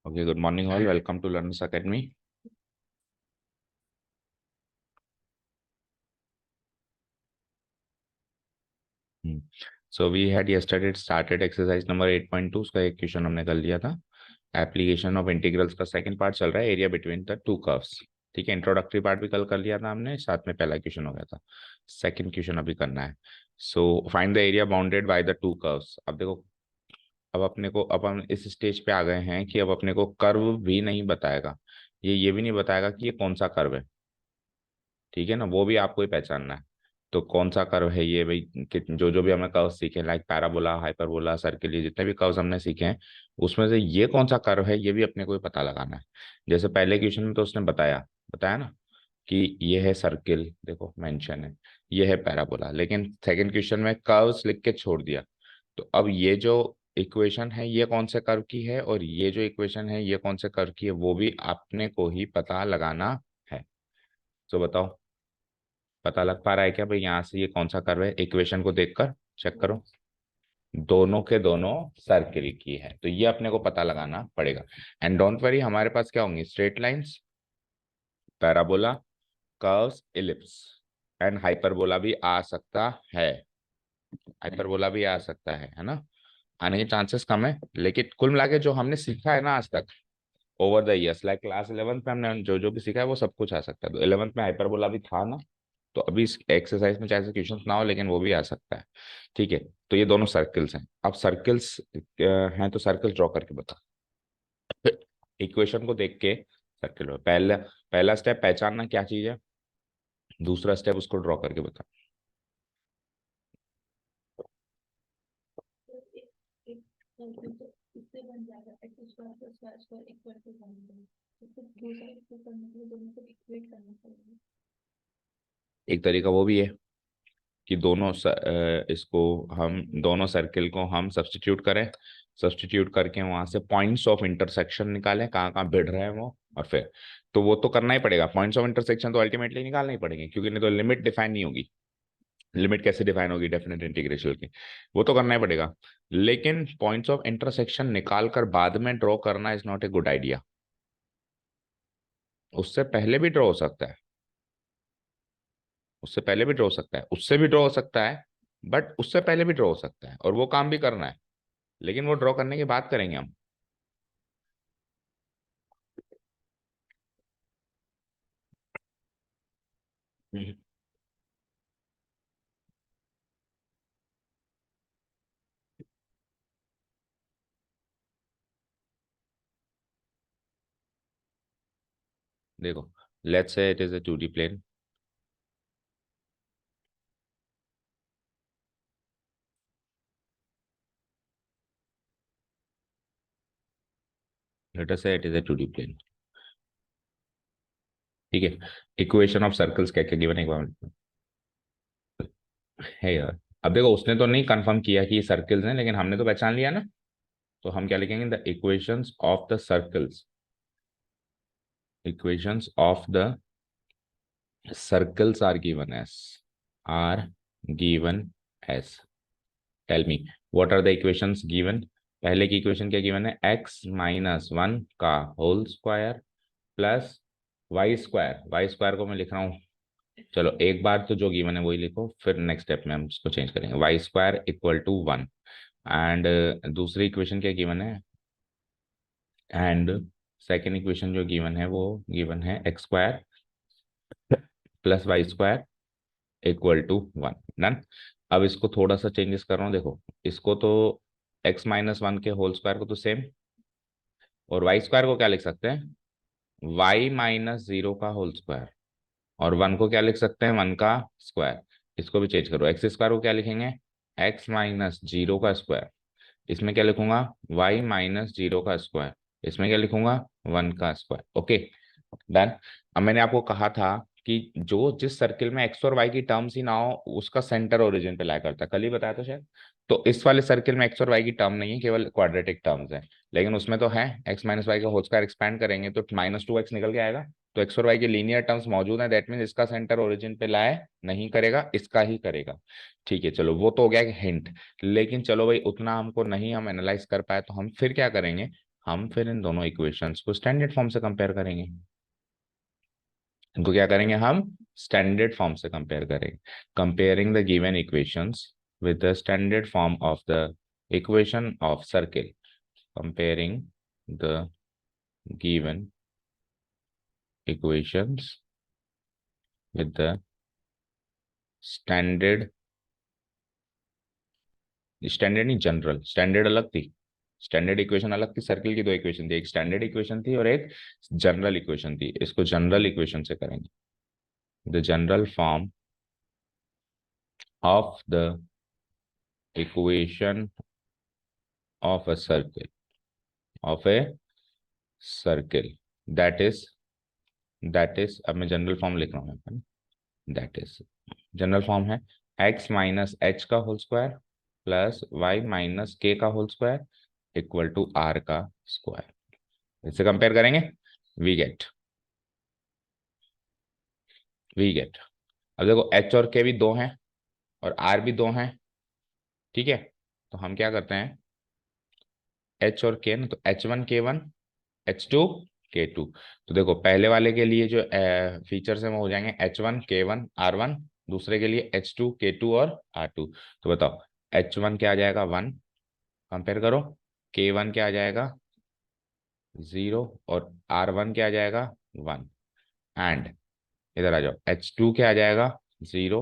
Okay, good morning all. Welcome to Learners Academy. So we had yesterday started exercise number 8.2. उसका एक question हमने कर लिया था. एप्लीकेशन ऑफ इंटीग्रल्स का सेकंड पार्ट चल रहा है, area between the two curves. ठीक है, इंट्रोडक्टरी पार्ट भी कल कर लिया था हमने, साथ में पहला क्वेश्चन हो गया था. सेकंड क्वेश्चन अभी करना है. So find the area bounded by the two curves. अब देखो, अब अपने को, अब हम इस स्टेज पे आ गए हैं कि अब अपने को कर्व भी नहीं बताएगा, ये भी नहीं बताएगा कि ये कौन सा कर्व है. ठीक है ना, वो भी आपको ही पहचानना है. तो कौन सा कर्व है ये भाई, जो जो भी हमने कर्व सीखे, लाइक पैराबोला, हाइपरबोला, सर्किल, ये जितने भी कर्व्स हमने सीखे हैं, उसमें से ये कौन सा कर्व है ये भी अपने को ही पता लगाना है. जैसे पहले क्वेश्चन में तो उसने बताया बताया ना कि ये है सर्किल, देखो मेंशन है, ये है पैराबोला, लेकिन सेकंड क्वेश्चन में कर्व्स लिख के छोड़ दिया. तो अब ये जो इक्वेशन है ये कौन से कर्व की है, और ये जो इक्वेशन है ये कौन से कर्व की है, वो भी आपने को ही पता लगाना है. तो बताओ, पता लग पा रहा है क्या भाई, यहाँ से ये कौन सा कर्व है? इक्वेशन को देखकर चेक करो, दोनों के दोनों सर्किल की है, तो ये अपने को पता लगाना पड़ेगा. एंड डोंट वरी, हमारे पास क्या होंगी? Straight lines, parabola, curves, ellipse, and hyperbola भी आ सकता है. हाइपरबोला भी आ सकता है ना. आने के चांसेस कम है, लेकिन कुल मिला के जो हमने सीखा है ना आज तक over the years, like class 11th में हमने जो जो भी सीखा है वो सब कुछ आ सकता है. तो 11th में हाइपरबोला भी था ना, तो अभी इस एक्सरसाइज में चाहे से क्वेश्चन ना हो लेकिन वो भी आ सकता है. ठीक है, तो ये दोनों सर्कल्स हैं. अब सर्कल्स हैं तो सर्कल ड्रॉ करके बता. इक्वेशन को देख के सर्कल, पहला पहला स्टेप पहचानना क्या चीज है, दूसरा स्टेप उसको ड्रॉ करके बता. इससे बन जाएगा X square plus Y square equal to 1. तो फिर दूसरा इसको करने के लिए दोनों को इक्वेट करना पड़ेगा. एक तरीका वो भी है कि इसको हम दोनों सर्किल को हम सब्स्टिट्यूट करें, सब्स्टिट्यूट करके वहां से पॉइंट्स ऑफ इंटरसेक्शन निकालें, कहाँ कहाँ भिड़ रहे हैं वो, और फिर तो वो तो करना ही पड़ेगा. पॉइंट्स ऑफ इंटरसेक्शन तो अल्टीमेटली निकालना ही पड़ेंगे, क्योंकि नहीं तो लिमिट डिफाइन नहीं होगी. लिमिट कैसे डिफाइन होगी डेफिनेट इंटीग्रेशन की, वो तो करना ही पड़ेगा. लेकिन पॉइंट्स ऑफ इंटरसेक्शन निकाल कर बाद में ड्रॉ करना is not a good idea. उससे पहले भी ड्रॉ हो सकता है, उससे पहले भी ड्रॉ हो सकता है, उससे भी ड्रॉ हो सकता है, बट उससे पहले भी ड्रॉ हो सकता है, और वो काम भी करना है, लेकिन वो ड्रॉ करने की बात करेंगे हम. हम्म. देखो, let's say it is a 2D plane. Let us say it is a 2D plane. ठीक है, इक्वेशन ऑफ सर्कल्स क्या क्या गिवन है एक बार है यार. अब देखो, उसने तो नहीं कंफर्म किया कि ये सर्कल्स हैं, लेकिन हमने तो पहचान लिया ना. तो हम क्या लिखेंगे? The equations of the circles, equations of the circles are given are given as. Tell me, what are the equations given? पहले की इक्वेशन क्या गिवन है? x-1 का whole square plus Y square को मैं लिख रहा हूँ. चलो एक बार तो जो गिवन है वही लिखो, फिर नेक्स्ट स्टेप में हम इसको चेंज करेंगे. Y square equal to 1. And दूसरी इक्वेशन क्या गिवन है? एंड सेकेंड इक्वेशन जो गिवन है वो गिवन है X square plus Y square equal to 1. Done. अब इसको थोड़ा सा चेंजेस कर रहा हूँ. देखो, इसको तो x-1 के होल स्क्वायर को तो सेम, और वाई स्क्वायर को क्या लिख सकते हैं? y-0 का होल स्क्वायर, और 1 को क्या लिख सकते हैं? 1 का स्क्वायर. इसको भी चेंज करो, एक्स स्क्वायर को क्या लिखेंगे? x-0 का स्क्वायर. इसमें क्या लिखूंगा? y-0 का स्क्वायर. इसमें क्या लिखूंगा? 1 का स्क्वायर. Okay, done. अब मैंने आपको कहा था कि जो जिस सर्किल में एक्स और वाई की टर्म्स ही ना हो उसका सेंटर ओरिजिन पे लाया करता है, कल ही बताया था शायद. तो इस वाले सर्किल में एक्स और वाई की टर्म नहीं है, केवल क्वाड्रेटिक टर्म्स है. लेकिन उसमें तो है, एक्स माइनस वाई का होल स्क्वायर एक्सपैंड करेंगे तो -2x निकल के आएगा. तो एक्स और वाई के लीनियर टर्म्स मौजूद है, दैट मीन इसका सेंटर ओरिजिन पे लाए नहीं करेगा, इसका ही करेगा. ठीक है, चलो वो तो हो गया एक हिंट. लेकिन चलो भाई, उतना हमको नहीं हम एनालाइज कर पाए, तो हम फिर क्या करेंगे? हम फिर इन दोनों इक्वेशंस को स्टैंडर्ड फॉर्म से कंपेयर करेंगे। इनको क्या करेंगे हम? स्टैंडर्ड फॉर्म से कंपेयर करेंगे। Comparing the given equations with the standard form of the equation of circle. Comparing the given equations with the standard, standard नहीं जनरल, स्टैंडर्ड अलग थी, स्टैंडर्ड इक्वेशन अलग थी, सर्किल की दो इक्वेशन थी, एक स्टैंडर्ड इक्वेशन थी और एक जनरल इक्वेशन थी। इसको जनरल इक्वेशन से करेंगे। The general form of the equation of a circle, of a circle, that is अब मैं जनरल फॉर्म लिख रहा हूँ। दैट इज जनरल फॉर्म है x माइनस एच का whole square plus Y minus K का whole square equal to R का square. इससे कंपेयर करेंगे। वी गेट अब देखो h और k भी दो हैं और r भी दो हैं, ठीक है। तो हम क्या करते हैं, h और k ना, तो h1 k1 h2 k2। तो देखो पहले वाले के लिए जो फीचर्स हैं वो हो जाएंगे h1 k1 r1, दूसरे के लिए h2 k2 और r2। तो बताओ h1 क्या आ जाएगा 1, कंपेयर करो, k1 क्या आ जाएगा 0 और r1 क्या आ जाएगा 1। एंड इधर आ जाओ, h2 क्या आ जाएगा 0,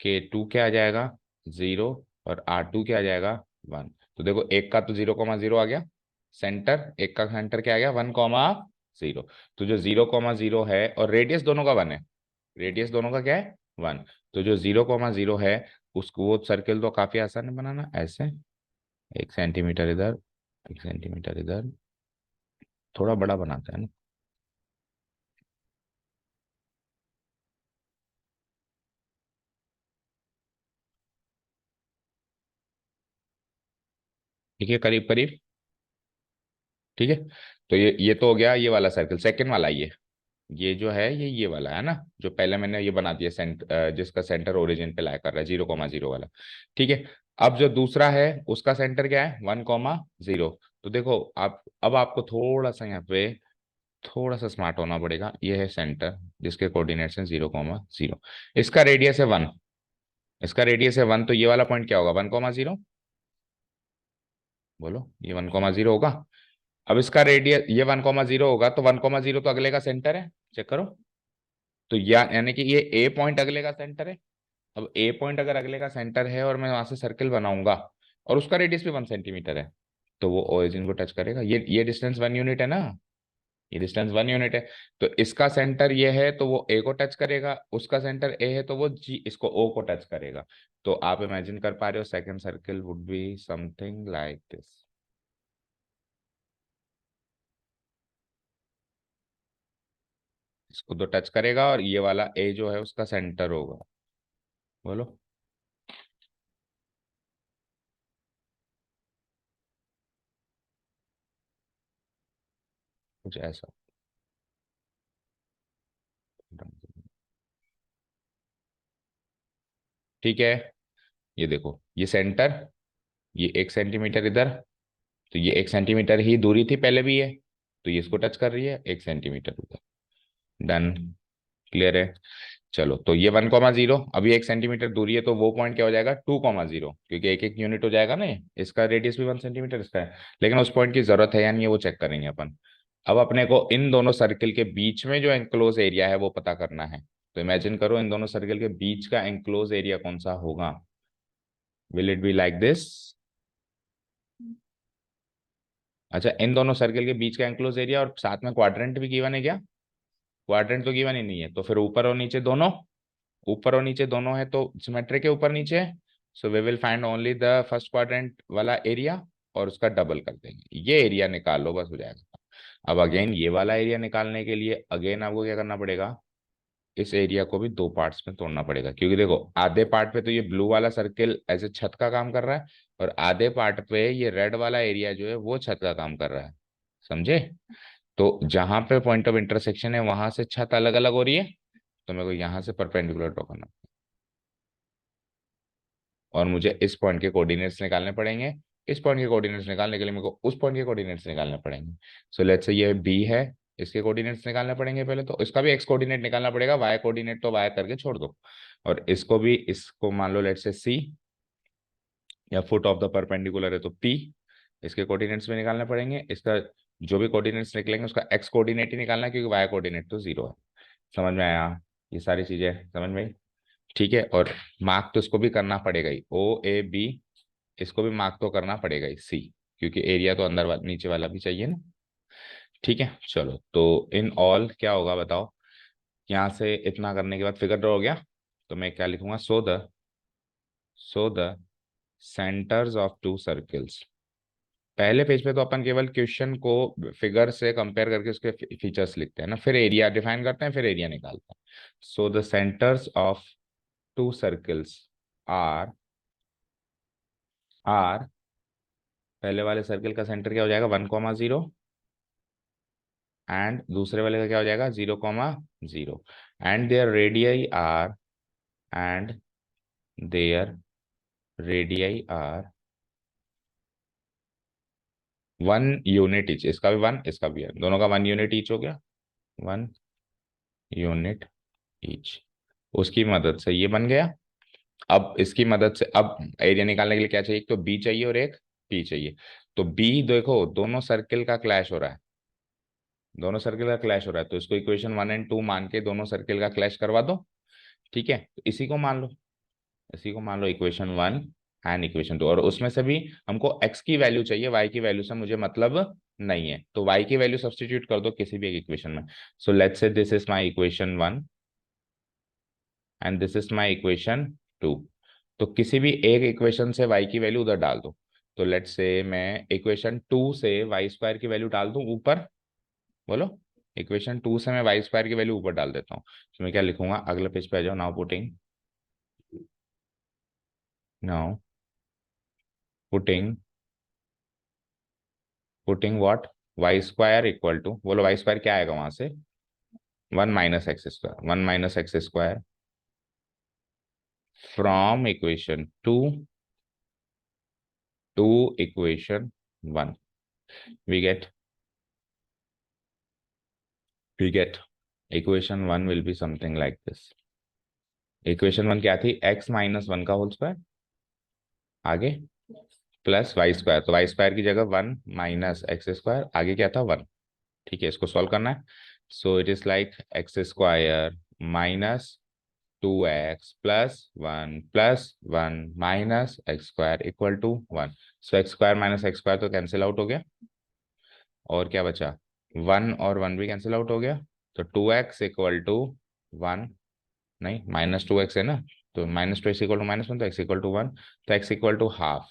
k2 क्या आ जाएगा 0 और r2 क्या आ जाएगा 1। तो देखो एक का तो 0,0 आ गया सेंटर, एक का सेंटर क्या आ गया 1,0। तो जो 0,0 है और रेडियस दोनों का 1 है, रेडियस दोनों का क्या है 1। तो जो 0,0 है उसको, वो सर्किल तो काफी आसान है बनाना। ऐसे 1 सेंटीमीटर इधर, 1 सेंटीमीटर इधर, थोड़ा बड़ा बनाता है ना। ठीक है, करीब करीब, ठीक है। तो ये तो हो गया ये वाला सर्कल, सेकंड वाला ये जो है ये वाला है ना, जो पहले मैंने ये बना दिया जिसका सेंटर ओरिजिन पे लाई कर रहा है 0,0 वाला, ठीक है। अब जो दूसरा है उसका सेंटर क्या है 1,0। तो देखो आप, अब आपको थोड़ा सा यहाँ पे थोड़ा सा स्मार्ट होना पड़ेगा। ये है सेंटर जिसके कोऑर्डिनेट्स हैं 0,0, इसका रेडियस है 1, इसका रेडियस है 1, तो ये वाला पॉइंट क्या होगा 1,0। बोलो ये 1,0 होगा। अब इसका रेडियस ये 1,0 होगा, तो 1,0 तो अगले का सेंटर है, चेक करो। तो यानी कि ये ए पॉइंट अगले का सेंटर है। अब ए पॉइंट अगर अगले का सेंटर है और मैं वहां से सर्किल बनाऊंगा और उसका रेडियस भी 1 सेंटीमीटर है, तो वो ओरिजिन को टच करेगा। ये डिस्टेंस 1 यूनिट है ना, ये डिस्टेंस 1 यूनिट है। तो इसका सेंटर ये है तो वो ए को टच करेगा, उसका सेंटर ए है तो वो जी इसको ओ को टच करेगा। तो आप इमेजिन कर पा रहे हो second circle would be something like this. इसको तो टच करेगा और ये वाला ए जो है उसका सेंटर होगा। बोलो कुछ ऐसा। ठीक है, ये देखो ये सेंटर, ये 1 सेंटीमीटर इधर, तो ये 1 सेंटीमीटर ही दूरी थी पहले भी ये, तो ये इसको टच कर रही है 1 सेंटीमीटर उधर। डन, क्लियर है। चलो तो ये 1,0, अभी 1 सेंटीमीटर दूरी है, तो वो पॉइंट क्या हो जाएगा 2,0, क्योंकि एक एक यूनिट हो जाएगा ना ये। इसका रेडियस भी 1 सेंटीमीटर इसका है, लेकिन उस पॉइंट की जरूरत है या नहीं है वो चेक करेंगे अपन। अब अपने को इन दोनों सर्किल के बीच में जो एंक्लोज एरिया है वो पता करना है। तो इमेजिन करो इन दोनों सर्किल के बीच का एंक्लोज एरिया कौन सा होगा। Will it be like this? अच्छा, इन दोनों सर्किल के बीच का एंक्लोज एरिया और साथ में क्वाड्रेंट भी गिवन है क्या? क्वाड्रेंट तो गिवन ही नहीं है, तो फिर ऊपर और नीचे दोनों, ऊपर और नीचे दोनों है तो सिमेट्रिक है ऊपर नीचे। So we will find only the first quadrant वाला एरिया और उसका डबल कर देंगे, ये एरिया निकाल लो बस हो जाएगा। अब अगेन ये वाला एरिया निकालने के लिए अगेन आपको क्या करना पड़ेगा, इस एरिया को भी दो पार्ट्स में तोड़ना पड़ेगा, क्योंकि देखो आधे पार्ट पे तो ये ब्लू वाला सर्किल ऐसे छत का काम कर रहा है और आधे पार्ट पे ये रेड वाला एरिया जो है वो छत का काम कर रहा है, समझे। तो जहां पे पॉइंट ऑफ इंटरसेक्शन है वहां से छत अलग अलग हो रही है, तो मेरे को यहां से परपेंडिकुलर ड्रॉ करना और मुझे इस पॉइंट के कोऑर्डिनेट्स निकालने पड़ेंगे। इस पॉइंट के कोऑर्डिनेट्स निकालने के लिए मेरे को उस पॉइंट के कोऑर्डिनेट्स निकालने पड़ेंगे। सो लेट्स से ये बी है, इसके कोऑर्डिनेट्स निकालने पड़ेंगे पहले, तो इसका भी एक्स कोऑर्डिनेट निकालना पड़ेगा, वाई कोऑर्डिनेट तो वाई करके छोड़ दो, और इसको भी, इसको मान लो लेट्स से सी, या फुट ऑफ द परपेंडिकुलर है तो पी, इसके कोऑर्डिनेट्स भी निकालने पड़ेंगे, इसका जो भी कोऑर्डिनेट्स निकलेंगे उसका एक्स कोऑर्डिनेट ही निकालना है, क्योंकि वाई कोऑर्डिनेट तो जीरो है। समझ में आया? ये सारी चीजें समझ में आई? ठीक है, और मार्क तो इसको भी करना पड़ेगा ही, ओ ए बी, इसको भी मार्क तो करना पड़ेगा ही सी, क्योंकि एरिया तो अंदर नीचे वाला भी चाहिए ना। ठीक है, चलो, तो इन ऑल क्या होगा बताओ, यहाँ से इतना करने के बाद फिगर ड्रॉ हो गया, तो मैं क्या लिखूंगा, सो the centres of two circles. पहले पेज पे तो अपन केवल क्वेश्चन को फिगर से कंपेयर करके उसके फीचर्स लिखते हैं ना, फिर एरिया डिफाइन करते हैं, फिर एरिया निकालते हैं। So the centres of two circles are are पहले वाले सर्कल का सेंटर क्या हो जाएगा, 1,0, एंड दूसरे वाले का क्या हो जाएगा, 0,0, and their radii are and their radii are 1 unit each. इसका भी 1, इसका भी है, दोनों का 1 यूनिट ईच हो गया, 1 यूनिट ईच। उसकी मदद से ये बन गया। अब इसकी मदद से अब एरिया निकालने के लिए क्या चाहिए, एक तो बी चाहिए और एक पी चाहिए। तो बी देखो, दोनों सर्किल का क्लैश हो रहा है, दोनों सर्किल का क्लैश हो रहा है, तो इसको इक्वेशन 1 और 2 मान के दोनों सर्किल का क्लैश करवा दो। ठीक है, तो इसी को मान लो, इसी को मान लो इक्वेशन 1 एंड इक्वेशन 2, और उसमें से भी हमको x की वैल्यू चाहिए, y की वैल्यू से मुझे मतलब नहीं है, तो y की वैल्यू सब्सटीट्यूट कर दो किसी भी एक इक्वेशन में। सो let's say this is my equation 1 and this is my equation 2। तो किसी भी एक इक्वेशन से y की वैल्यू उधर डाल दो। तो लेट्स से मैं इक्वेशन 2 से वाई स्क्वायर की वैल्यू डाल दूं ऊपर, बोलो, इक्वेशन 2 से मैं वाई स्क्वायर की वैल्यू ऊपर डाल देता हूँ। तो मैं क्या लिखूंगा, अगले पेज पे आ जाओ, now putting putting what, Y square equal to, बोलो वाई स्क्वायर क्या आएगा वहां से, 1 - x², 1 - x² from equation 2 to equation 1। We get equation 1 will be something like this. Equation 1 क्या थी, x - 1 का होल स्क्वायर, आगे प्लस वाई स्क्वायर, तो वाई स्क्वायर की जगह 1 - x², आगे क्या था 1। ठीक है, इसको सॉल्व करना है। So it is like x² -2x + 1 + 1 - x² equal to 1। So x² - x² तो कैंसिल आउट हो गया, और क्या बचा, 1 और 1 भी कैंसिल आउट हो गया, तो 2x इक्वल टू 1, नहीं -2x है ना, तो -2x इक्वल टू -1, तो x इक्वल टू 1, तो x equal to half,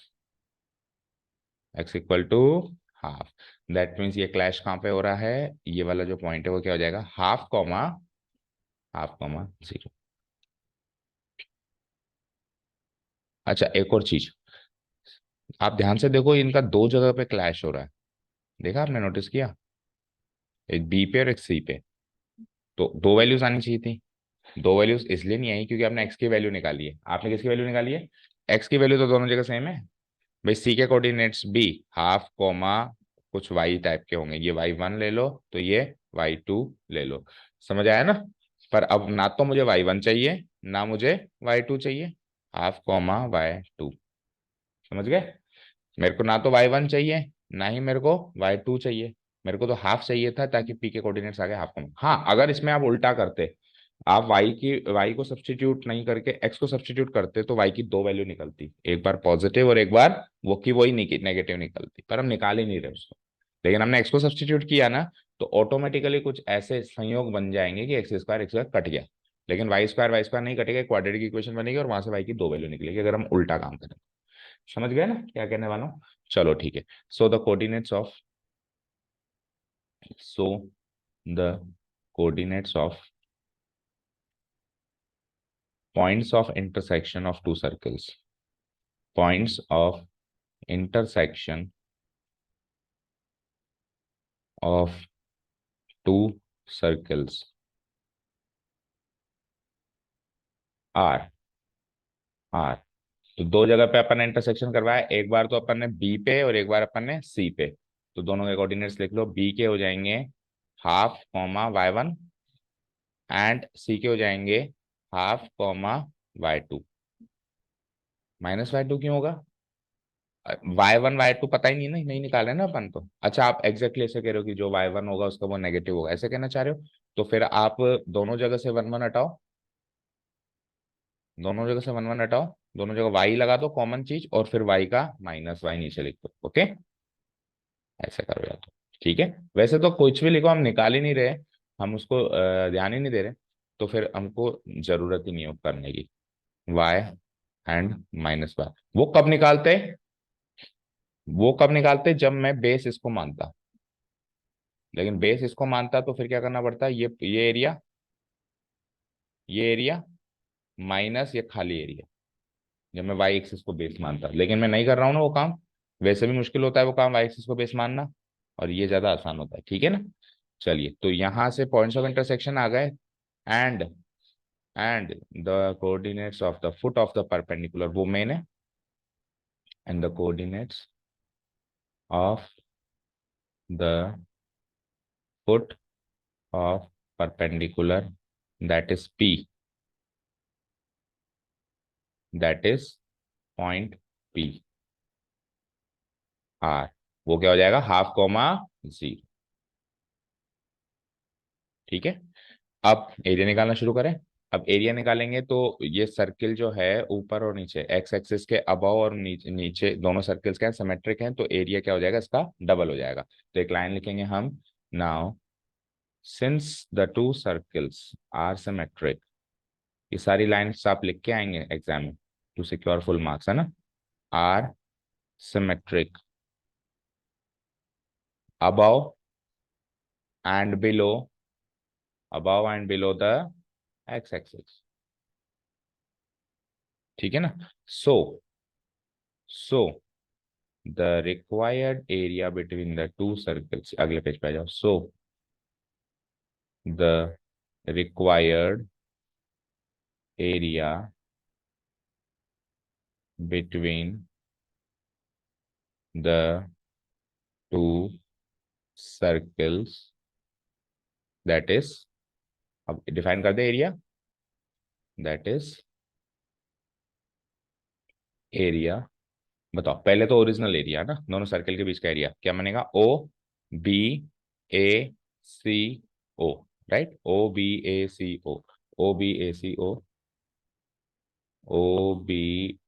x equal to half. That means ये क्लैश कहाँ पे हो रहा है, ये वाला जो पॉइंट है वो क्या हो जाएगा, हाफ कॉमा 0। अच्छा, एक और चीज आप ध्यान से देखो, इनका दो जगह पे क्लैश हो रहा है, देखा आपने, नोटिस किया, एक बी पे और एक सी पे। तो दो वैल्यूज आनी चाहिए थी, दो वैल्यूज इसलिए नहीं आई क्योंकि आपने एक्स की वैल्यू निकाली है, आपने किसकी वैल्यू निकाली है, एक्स की वैल्यू तो दोनों जगह सेम है। भाई सी के कोऑर्डिनेट्स बी, हाफ कॉमा कुछ वाई टाइप के होंगे, ये y1 ले लो तो ये y2 ले लो। समझ आया ना? पर अब ना तो मुझे y1 चाहिए, ना मुझे y2 चाहिए, हाफ कॉमा y2। समझ गए? मेरे को ना तो y1 चाहिए, ना ही मेरे को y2 चाहिए, मेरे को तो हाफ चाहिए था, ताकि p के कोऑर्डिनेट्स आ गए हाफ कॉमा। हाँ, अगर इसमें आप उल्टा करते, आप y को सब्सटीट्यूट नहीं करके x को सब्सटीट्यूट करते, तो y की दो वैल्यू निकलती, एक बार पॉजिटिव और एक बार वो की वही नेगेटिव निकलती, पर हम निकाल ही नहीं रहे उसको। लेकिन हमने x को सब्सटीट्यूट किया ना, तो ऑटोमेटिकली कुछ ऐसे संयोग बन जाएंगे कि x² कट गया, लेकिन y² नहीं कटेगा, क्वाड्रेटिक इक्वेशन बनेगी और वहां से y की दो वैल्यू निकलेगी, अगर हम उल्टा काम करें। समझ गए ना क्या कहने वाला हूँ? चलो ठीक है। So the coordinates of so the coordinates of points of intersection of two circles, points of intersection of two circles are तो दो जगह पे अपन ने इंटरसेक्शन करवाया, एक बार तो अपन ने बी पे और एक बार अपन ने सी पे। तो दोनों के कोऑर्डिनेट्स लिख लो, बी के हो जाएंगे हाफ कॉमा y1 एंड सी के हो जाएंगे हाफ कॉमा y2। -y2 क्यों होगा? y1 y2 पता ही नहीं ना, नहीं निकाले ना अपन तो। अच्छा आप एग्जैक्टली ऐसे कह रहे हो कि जो y1 होगा उसका वो नेगेटिव होगा, ऐसे कहना चाह रहे हो? तो फिर आप दोनों जगह से 1 1 हटाओ, दोनों जगह से 1 1 हटाओ, दोनों जगह y लगा दो कॉमन चीज, और फिर y का -y नीचे लिख दो। ओके, ऐसे करो या तो। ठीक है, वैसे तो कुछ भी लिखो, हम निकाल ही नहीं रहे, हम उसको ध्यान ही नहीं दे रहे, तो फिर हमको जरूरत ही नहीं है करने की। y एंड -y वो कब निकालते? वो कब निकालते जब मैं बेस इसको मानता। लेकिन बेस इसको मानता तो फिर क्या करना पड़ता, ये एरिया, ये एरिया माइनस ये खाली एरिया, जब मैं वाई एक्सिस को बेस मानता। लेकिन मैं नहीं कर रहा हूँ ना वो काम, वैसे भी मुश्किल होता है वो काम वाई एक्सिस को बेस मानना, और ये ज्यादा आसान होता है। ठीक है ना? चलिए, तो यहां से पॉइंट्स ऑफ इंटरसेक्शन आ गए, and the coordinates of the foot of the perpendicular, वो मेन है, and the coordinates of the foot of perpendicular, that is P, that is point P R, वो क्या हो जाएगा, हाफ कॉमा 0। ठीक है, अब एरिया निकालना शुरू करें। अब एरिया निकालेंगे तो ये सर्किल जो है ऊपर और नीचे, एक्स एक्सिस के अबव और नीचे, नीचे दोनों सर्किल्स क्या सिमेट्रिक हैं, तो एरिया क्या हो जाएगा, इसका डबल हो जाएगा। तो एक लाइन लिखेंगे हम, now since the two circles are symmetric, ये सारी लाइन्स आप लिख के आएंगे एग्जाम में टू सिक्योर फुल मार्क्स, है ना। Are symmetric above and below, above and below the x-axis। ठीक है ना? so the required area between the two circles, अगले पेज पे आ जाओ। so the required area between the two circles, that is, अब डिफाइन कर दे एरिया, दैट इज एरिया। बताओ, पहले तो ओरिजिनल एरिया ना, दोनों सर्कल के बीच का एरिया क्या बनेगा, ओ बी ए सी ओ, राइट, ओ बी ए सी ओ, ओ बी ए सी ओ, ओ बी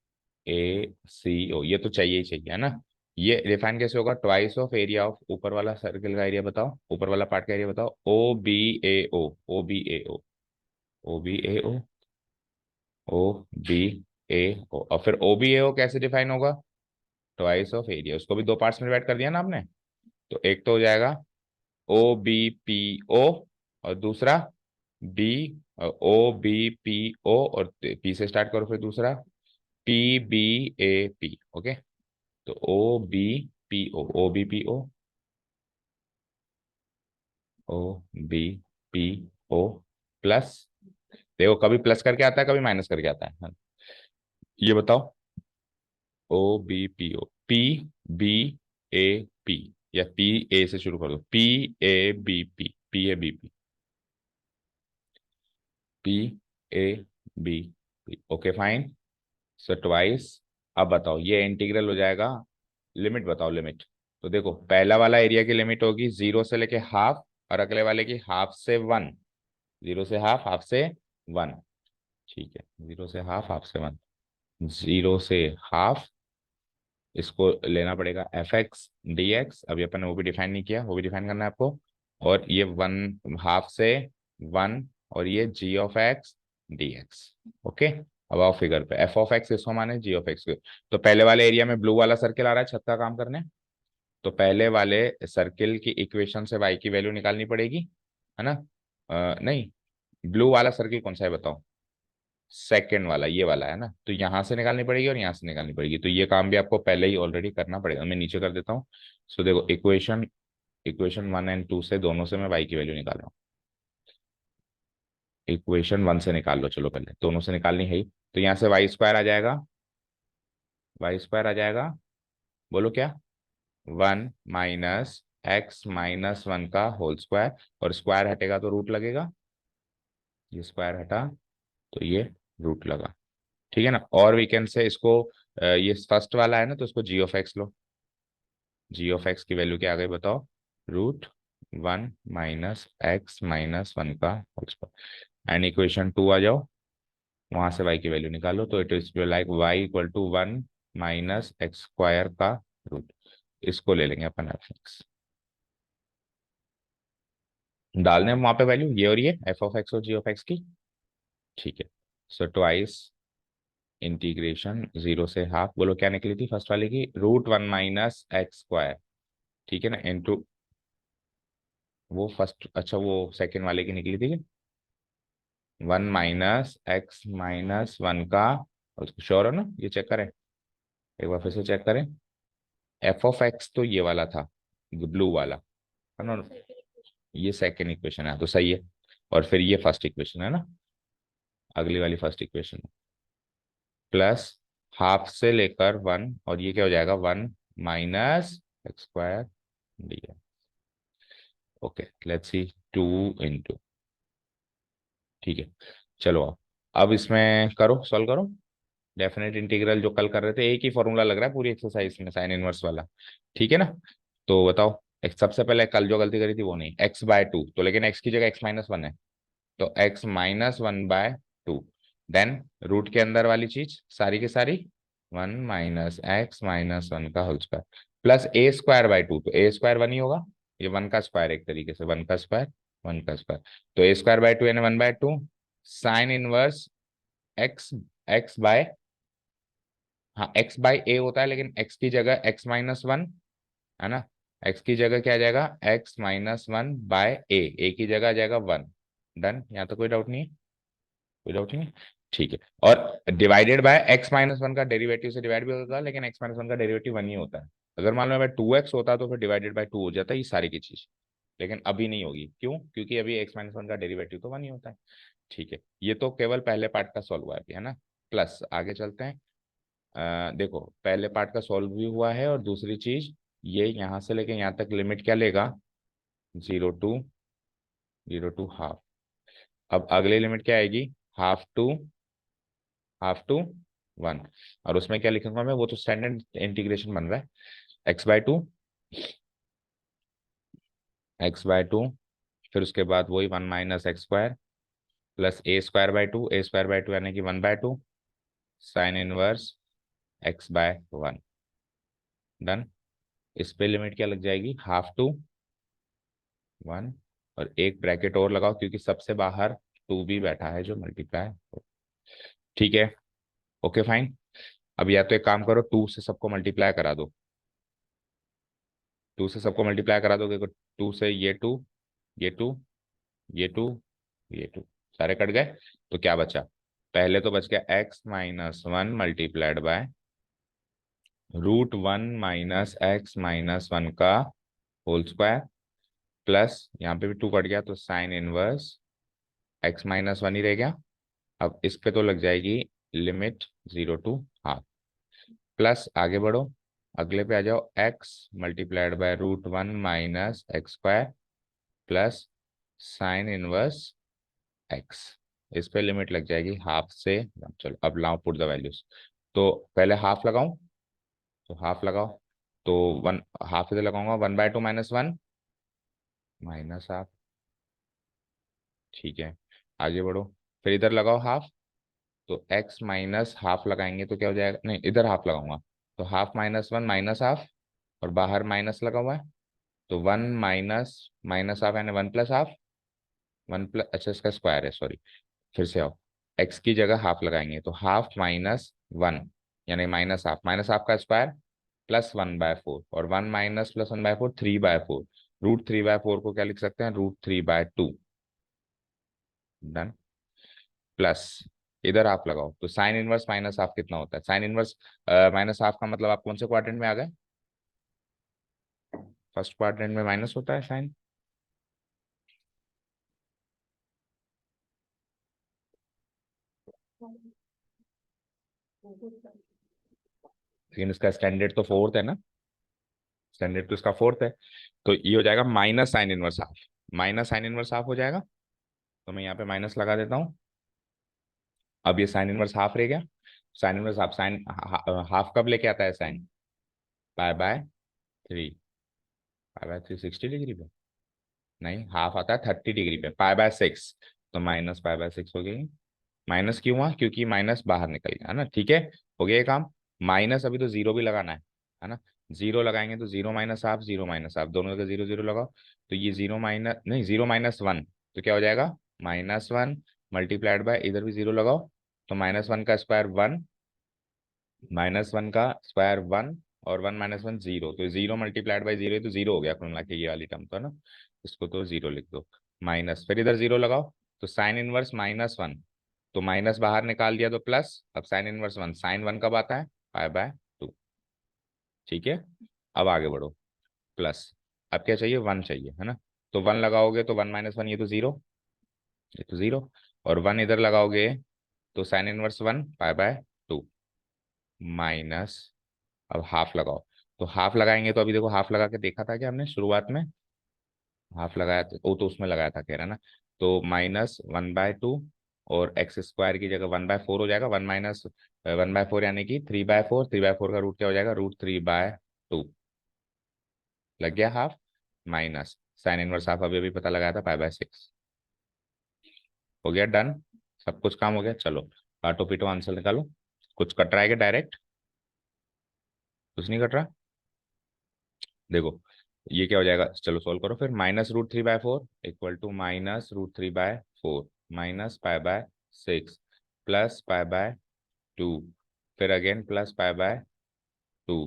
ए सी ओ, ये तो चाहिए ही चाहिए, है ना। ये डिफाइन कैसे होगा, ट्वाइस ऑफ एरिया ऑफ ऊपर वाला सर्कल का एरिया बताओ, ऊपर वाला पार्ट का एरिया बताओ, ओ बी ए ओ, ओ बी ए ओ, ओ बी ए ओ, ओ बी ए ओ, और फिर ओ बी ए ओ कैसे डिफाइन होगा, ट्वाइस ऑफ एरिया, उसको भी दो पार्ट्स में डिवाइड कर दिया ना आपने। तो एक तो हो जाएगा ओ बी पी ओ, और दूसरा B, O B P O, और पी से स्टार्ट करो, फिर दूसरा P B A P. Okay, तो O B P O, O B P O, O B P O plus, देखो कभी प्लस करके आता है कभी माइनस करके आता है, हाँ। ये बताओ, O B P O, P B A P, या पी ए से शुरू कर दो, P A B P, P A B P, P A B P. Okay fine, so twice. अब बताओ ये इंटीग्रल हो जाएगा, लिमिट बताओ लिमिट। तो देखो पहला वाला एरिया की लिमिट होगी 0 से लेके हाफ, और अगले वाले की हाफ से 1, 0 से हाफ, हाफ से 1। ठीक है, 0 से हाफ, हाफ से 1, 0 से हाफ, इसको लेना पड़ेगा एफ एक्स डी एक्स, अभी अपन ने वो भी डिफाइन नहीं किया, वो भी डिफाइन करना है आपको। और ये 1 हाफ से 1, और ये g of x d x. Okay, अब आओ फिगर पे, एफ ऑफ एक्स इसको माने जी ऑफ एक्स। तो पहले वाले एरिया में ब्लू वाला सर्किल आ रहा है छत का काम करने, तो पहले वाले सर्किल की इक्वेशन से वाई की वैल्यू निकालनी पड़ेगी, है ना। नहीं, ब्लू वाला सर्किल कौन सा है बताओ, सेकेंड वाला, ये वाला है ना, तो यहां से निकालनी पड़ेगी और यहां से निकालनी पड़ेगी, तो ये काम भी आपको पहले ही ऑलरेडी करना पड़ेगा। मैं नीचे कर देता हूँ। सो देखो इक्वेशन, इक्वेशन 1 एंड 2 से, दोनों से मैं वाई की वैल्यू निकाल रहा हूँ। इक्वेशन 1 से निकाल लो, चलो पहले दोनों से निकालनी है ही। तो यहाँ से वाई स्क्वायर आ जाएगा, वाई स्क्वायर आ जाएगा, बोलो क्या, 1 - x - 1 का होल स्क्वायर, और स्क्वायर हटेगा तो रूट लगेगा, ये स्क्वायर हटा तो ये रूट लगा। ठीक है ना। और वी कैन से इसको ये फर्स्ट वाला है ना, तो इसको जी ऑफ एक्स लो। जी ऑफ एक्स की वैल्यू क्या आ गई बताओ, √1 - x - 1 का होल स्क्वायर। एंड इक्वेशन 2 आ जाओ, वहां से y की वैल्यू निकालो, तो it is like y = 1 - x² का रूट। इसको ले लेंगे अपन f(x), डालने वहां पे वैल्यू ये और ये f(x) और g(x) की। ठीक है। सो ट्वाइस इंटीग्रेशन 0 से हाफ, बोलो क्या निकली थी फर्स्ट वाले की, √1 - x²। ठीक है ना, इनटू वो फर्स्ट, अच्छा वो सेकंड वाले की निकली थी 1 - x - 1 का। श्योर हो ना, ये चेक करें, एक बार फिर से चेक करें। f(x) तो ये वाला था, ब्लू वाला है ना, ये सेकेंड इक्वेशन है तो सही है। और फिर ये फर्स्ट इक्वेशन है ना, अगली वाली फर्स्ट इक्वेशन, प्लस हाफ से लेकर 1, और ये क्या हो जाएगा, 1 - x² dx। Okay, let's see 2 × ठीक है। चलो अब इसमें करो, सॉल्व करो। डेफिनेट इंटीग्रल जो कल कर रहे थे, एक ही फॉर्मूला लग रहा है पूरी एक्सरसाइज में, साइन इनवर्स वाला। ठीक है ना। तो बताओ, सबसे पहले कल जो गलती करी थी वो नहीं, x/2, तो लेकिन x की जगह x-1 है, तो x-1/2। देन रूट के अंदर वाली चीज सारी की सारी 1 - x - 1 का होल स्क्वायर, प्लस a²/2, तो a² 1 ही होगा, ये 1 का स्क्वायर, एक तरीके से 1 का स्क्वायर, 1 का स्क्वायर, तो a²/2 यानी 1/2 sine inverse x, x by, हाँ x/a होता है, लेकिन x की जगह x-1 है ना, x की जगह क्या आ जाएगा, x-1/a की जगह आ जाएगा 1। डन, यहाँ तो कोई डाउट नहीं है, कोई डाउट नहीं है। ठीक है। और डिवाइडेड बाय x-1 का डेरिवेटिव से डिवाइड भी होता है, लेकिन x-1 का डेरिवेटिव 1 ही होता है। अगर मान लो अगर 2x होता तो फिर डिवाइडेड बाय 2 हो जाता है ये सारी की चीज, लेकिन अभी नहीं होगी, क्यों, क्योंकि अभी x-1 का डेरिवेटिव तो 1 ही होता है। ठीक है, ये तो केवल पहले पार्ट का सॉल्व हुआ है अभी, है ना। प्लस आगे चलते हैं। देखो पहले पार्ट का सॉल्व भी हुआ है, और दूसरी चीज ये यहाँ से लेके यहाँ तक लिमिट क्या लेगा, 0 टू हाफ। अब अगली लिमिट क्या आएगी, हाफ टू 1। और उसमें क्या लिखूंगा मैं, वो तो स्टैंडर्ड इंटीग्रेशन बन रहा है, x/2, x/2, फिर उसके बाद वही 1 - x² प्लस a²/2 यानी कि 1/2 साइन इनवर्स x/1। डन। इस पे लिमिट क्या लग जाएगी, हाफ टू 1, और एक ब्रैकेट और लगाओ क्योंकि सबसे बाहर 2 भी बैठा है जो मल्टीप्लाई। ठीक है, ओके फाइन। अब या तो एक काम करो, 2 से सबको मल्टीप्लाई करा दो, 2 से सबको मल्टीप्लाई करा दोगे तो 2 से ये 2 ये 2 ये 2 सारे कट गए, तो क्या बचा, पहले तो बच गया x-1 मल्टीप्लाइड बाय √1 - x-1 का होल स्क्वायर, प्लस यहाँ पे भी 2 कट गया तो साइन इनवर्स x-1 ही रह गया। अब इस पे तो लग जाएगी लिमिट 0 टू हाफ, प्लस आगे बढ़ो, अगले पे आ जाओ, x multiplied by √1 - x² plus sign inverse x। इस पे लिमिट लग जाएगी हाफ से, चलो अब लाओ पुट द वैल्यूज। तो पहले हाफ लगाऊं, तो हाफ लगाओ, तो 1 हाफ इधर लगाऊंगा, 1/2 -1 -हाफ। ठीक है, आगे बढ़ो, फिर इधर लगाओ हाफ, तो x माइनस हाफ लगाएंगे तो क्या हो जाएगा, नहीं इधर हाफ लगाऊंगा, तो ½ - 1 -हाफ, और बाहर माइनस लगा हुआ है, तो 1 -हाफ यानी 1 + हाफ, 1 +, अच्छा इसका स्क्वायर है सॉरी, फिर से आओ, x की जगह हाफ लगाएंगे तो ½ - 1 यानी -हाफ का स्क्वायर प्लस 1/4, और 1 माइनस प्लस 1/4 3/4, √3/4 को क्या लिख सकते हैं, √3/2। डन। प्लस इधर आप लगाओ, तो साइन इनवर्स माइनस हाफ कितना होता है, साइन इनवर्स माइनस हाफ का मतलब आप कौन से क्वाड्रेंट में आ गए, फर्स्ट क्वाड्रेंट में माइनस होता है साइन। लेकिन इसका स्टैंडर्ड तो फोर्थ है ना, स्टैंडर्ड तो इसका फोर्थ है। तो ये हो जाएगा minus sign inverse half, minus sign inverse half हो जाएगा। तो मैं यहाँ पे माइनस लगा देता हूँ। अब ये साइन इनवर्स हाफ रह गया, sine inverse half, sine half कब लेके आता है sine, pi by 3, pi by 3 60 degree पे, नहीं हाफ आता है 30 डिग्री पे, पाई बाय 6, तो माइनस पाई बाय 6 हो गई। माइनस क्यों हुआ, क्योंकि माइनस बाहर निकल गया है ना, ठीक है, हो गया ये काम। माइनस अभी तो जीरो भी लगाना है ना, जीरो लगाएंगे तो zero minus half, zero minus half, दोनों जगह जीरो जीरो लगाओ। तो ये जीरो माइनस नहीं, जीरो माइनस वन, तो क्या हो जाएगा -1 मल्टीप्लाइड बाय, इधर भी जीरो लगाओ, तो -1 का स्क्वायर 1, -1 का स्क्वायर 1, और 1 - 1 जीरो, तो जीरो मल्टीप्लाइड बाई जीरो, तो जीरो हो गया कुल मिला के ये वाली टर्म तो है ना, इसको तो जीरो लिख दो। माइनस, फिर इधर जीरो लगाओ, तो साइन इनवर्स -1, तो माइनस बाहर निकाल दिया तो प्लस, अब साइन इनवर्स 1, साइन 1 कब आता है, पाई बाय 2, ठीक है। अब आगे बढ़ो, प्लस, अब क्या चाहिए, 1 चाहिए है ना, तो 1 लगाओगे तो 1 - 1 ये तो जीरो, ये तो जीरो, और 1 इधर लगाओगे तो sine inverse 1 pi by 2 minus, अब हाफ लगाओ, तो हाफ लगाएंगे तो अभी देखो हाफ लगा के देखा था कि हमने शुरुआत में, हाफ लगाया था वो तो उसमें लगाया था कह रहा ना, तो -1/2, और एक्स स्क्वायर की जगह 1/4 हो जाएगा, 1 - 1/4 यानी कि 3/4, 3/4 का रूट क्या हो जाएगा, √3/2, लग गया half, minus sign inverse half अभी अभी पता लगाया था, पाई बाय 6, हो गया डन, सब कुछ काम हो गया। चलो काटो पीटो आंसर निकालो, कुछ कट रहा है क्या डायरेक्ट, कुछ नहीं कट रहा, देखो ये क्या हो जाएगा, चलो सॉल्व करो फिर, -√3/4 equal to -√3/4 minus pi by 6 plus pi by 2, फिर अगेन प्लस पाई बाय 2,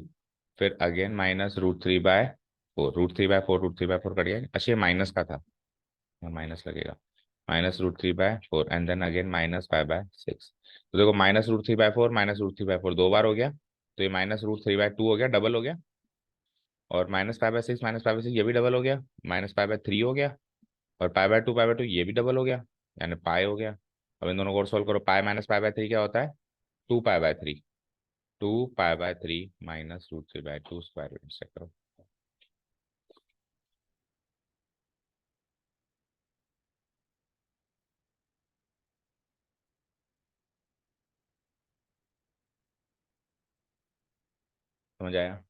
फिर अगेन -√3/4, √3/4 √3/4 कट गया, अच्छा ये माइनस का था, माइनस लगेगा, -√3/4 and then again -pi by 6, तो देखो -√3/4 दो बार हो गया, तो ये -√3/2 हो गया, डबल हो गया, और -पाई बाय 6 ये भी डबल हो गया, -पाई बाय 3 हो गया, और पाई बाय 2 ये भी डबल हो गया, यानी पाई हो गया। अब इन दोनों को सॉल्व करो, पाई माइनस पाई बाय 3 क्या होता है, 2 pi by 3, 2 pi by 3 -√3/2 square root से करो, समझ आया।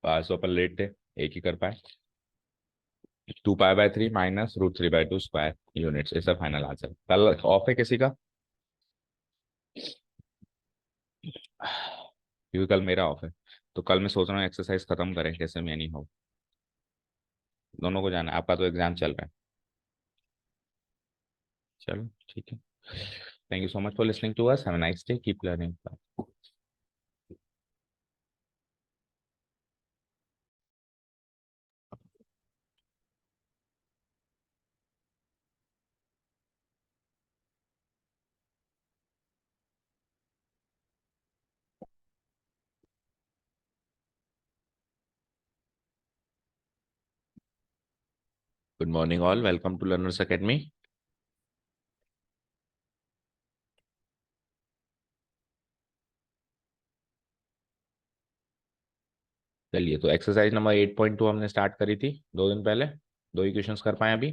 पाँच सौ पर लेट थे, एक ही कर पाए, 2 पाई बाय 3 -√3/2 स्क्वायर यूनिट्स, ऐसा फाइनल आंसर। कल ऑफ है किसी का, क्योंकि कल मेरा ऑफ है, तो कल मैं सोच रहा हूँ एक्सरसाइज खत्म करें कैसे में नहीं हो, दोनों को जाना है, आपका तो एग्जाम चल रहा है, चलो ठीक है, thank you so much for listening to us, have a nice day, keep learning. Good morning all, welcome to learners academy. चलिए, तो एक्सरसाइज नंबर 8.2 हमने स्टार्ट करी थी 2 दिन पहले, दो ही क्वेश्चंस कर पाए अभी,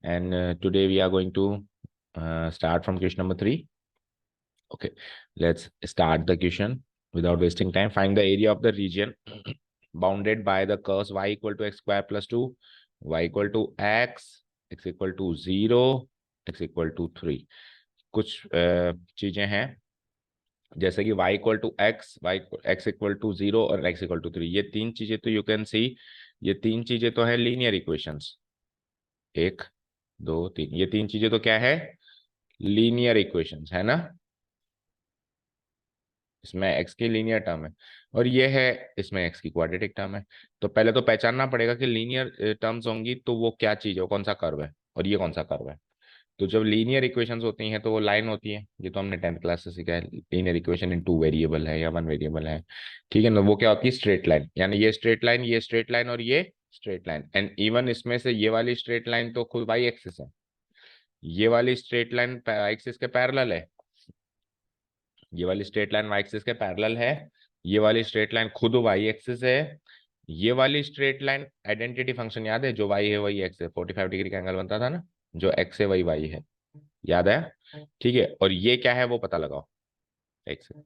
and today we are going to start from question number 3। Okay, let's start the question without wasting time. Find the area of the region bounded by the curves y equal to x square plus 2, y equal to x equal to 0, x equal to 3। कुछ चीजें हैं, जैसे कि y equal to x, y x equal to 0 और x equal to 3, ये तीन चीजें तो यू कैन सी, ये तीन चीजें तो है लीनियर इक्वेशंस, 1 2 3, ये तीन चीजें तो क्या है, लीनियर इक्वेशंस है ना, इसमें x की लीनियर टर्म है, और ये है इसमें x की क्वाड्रेटिक टर्म है। तो पहले तो पहचानना पड़ेगा कि लीनियर टर्म्स होंगी तो वो क्या चीज है, वो कौन सा कर्व है, और ये कौन सा कर्व है। तो जब लीनियर इक्वेशंस होती हैं तो वो लाइन होती है, ये तो हमने 10th क्लास से सीखा है, लीनियर इक्वेशन इन 2 वेरिएबल है या 1 वेरिएबल है, ठीक है ना, वो क्या होती है, स्ट्रेट लाइन, यानी ये स्ट्रेट लाइन, ये स्ट्रेट लाइन और ये स्ट्रेट लाइन, एंड इवन इसमें से ये वाली स्ट्रेट लाइन तो खुद बाई एक्सिस है, ये वाली स्ट्रेट लाइन एक्सिस के पैरेलल है, ये वाली स्ट्रेट लाइन वाई एक्सिस के पैरेलल है, ये वाली स्ट्रेट लाइन खुद वाई एक्सिस है, ये वाली स्ट्रेट लाइन आइडेंटिटी फंक्शन याद है, जो वाई है वही एक्स है, 45 डिग्री का एंगल बनता था ना, जो एक्स है वही वाई है, याद है? ठीक है, और ये क्या है वो पता लगाओ, एक्स है।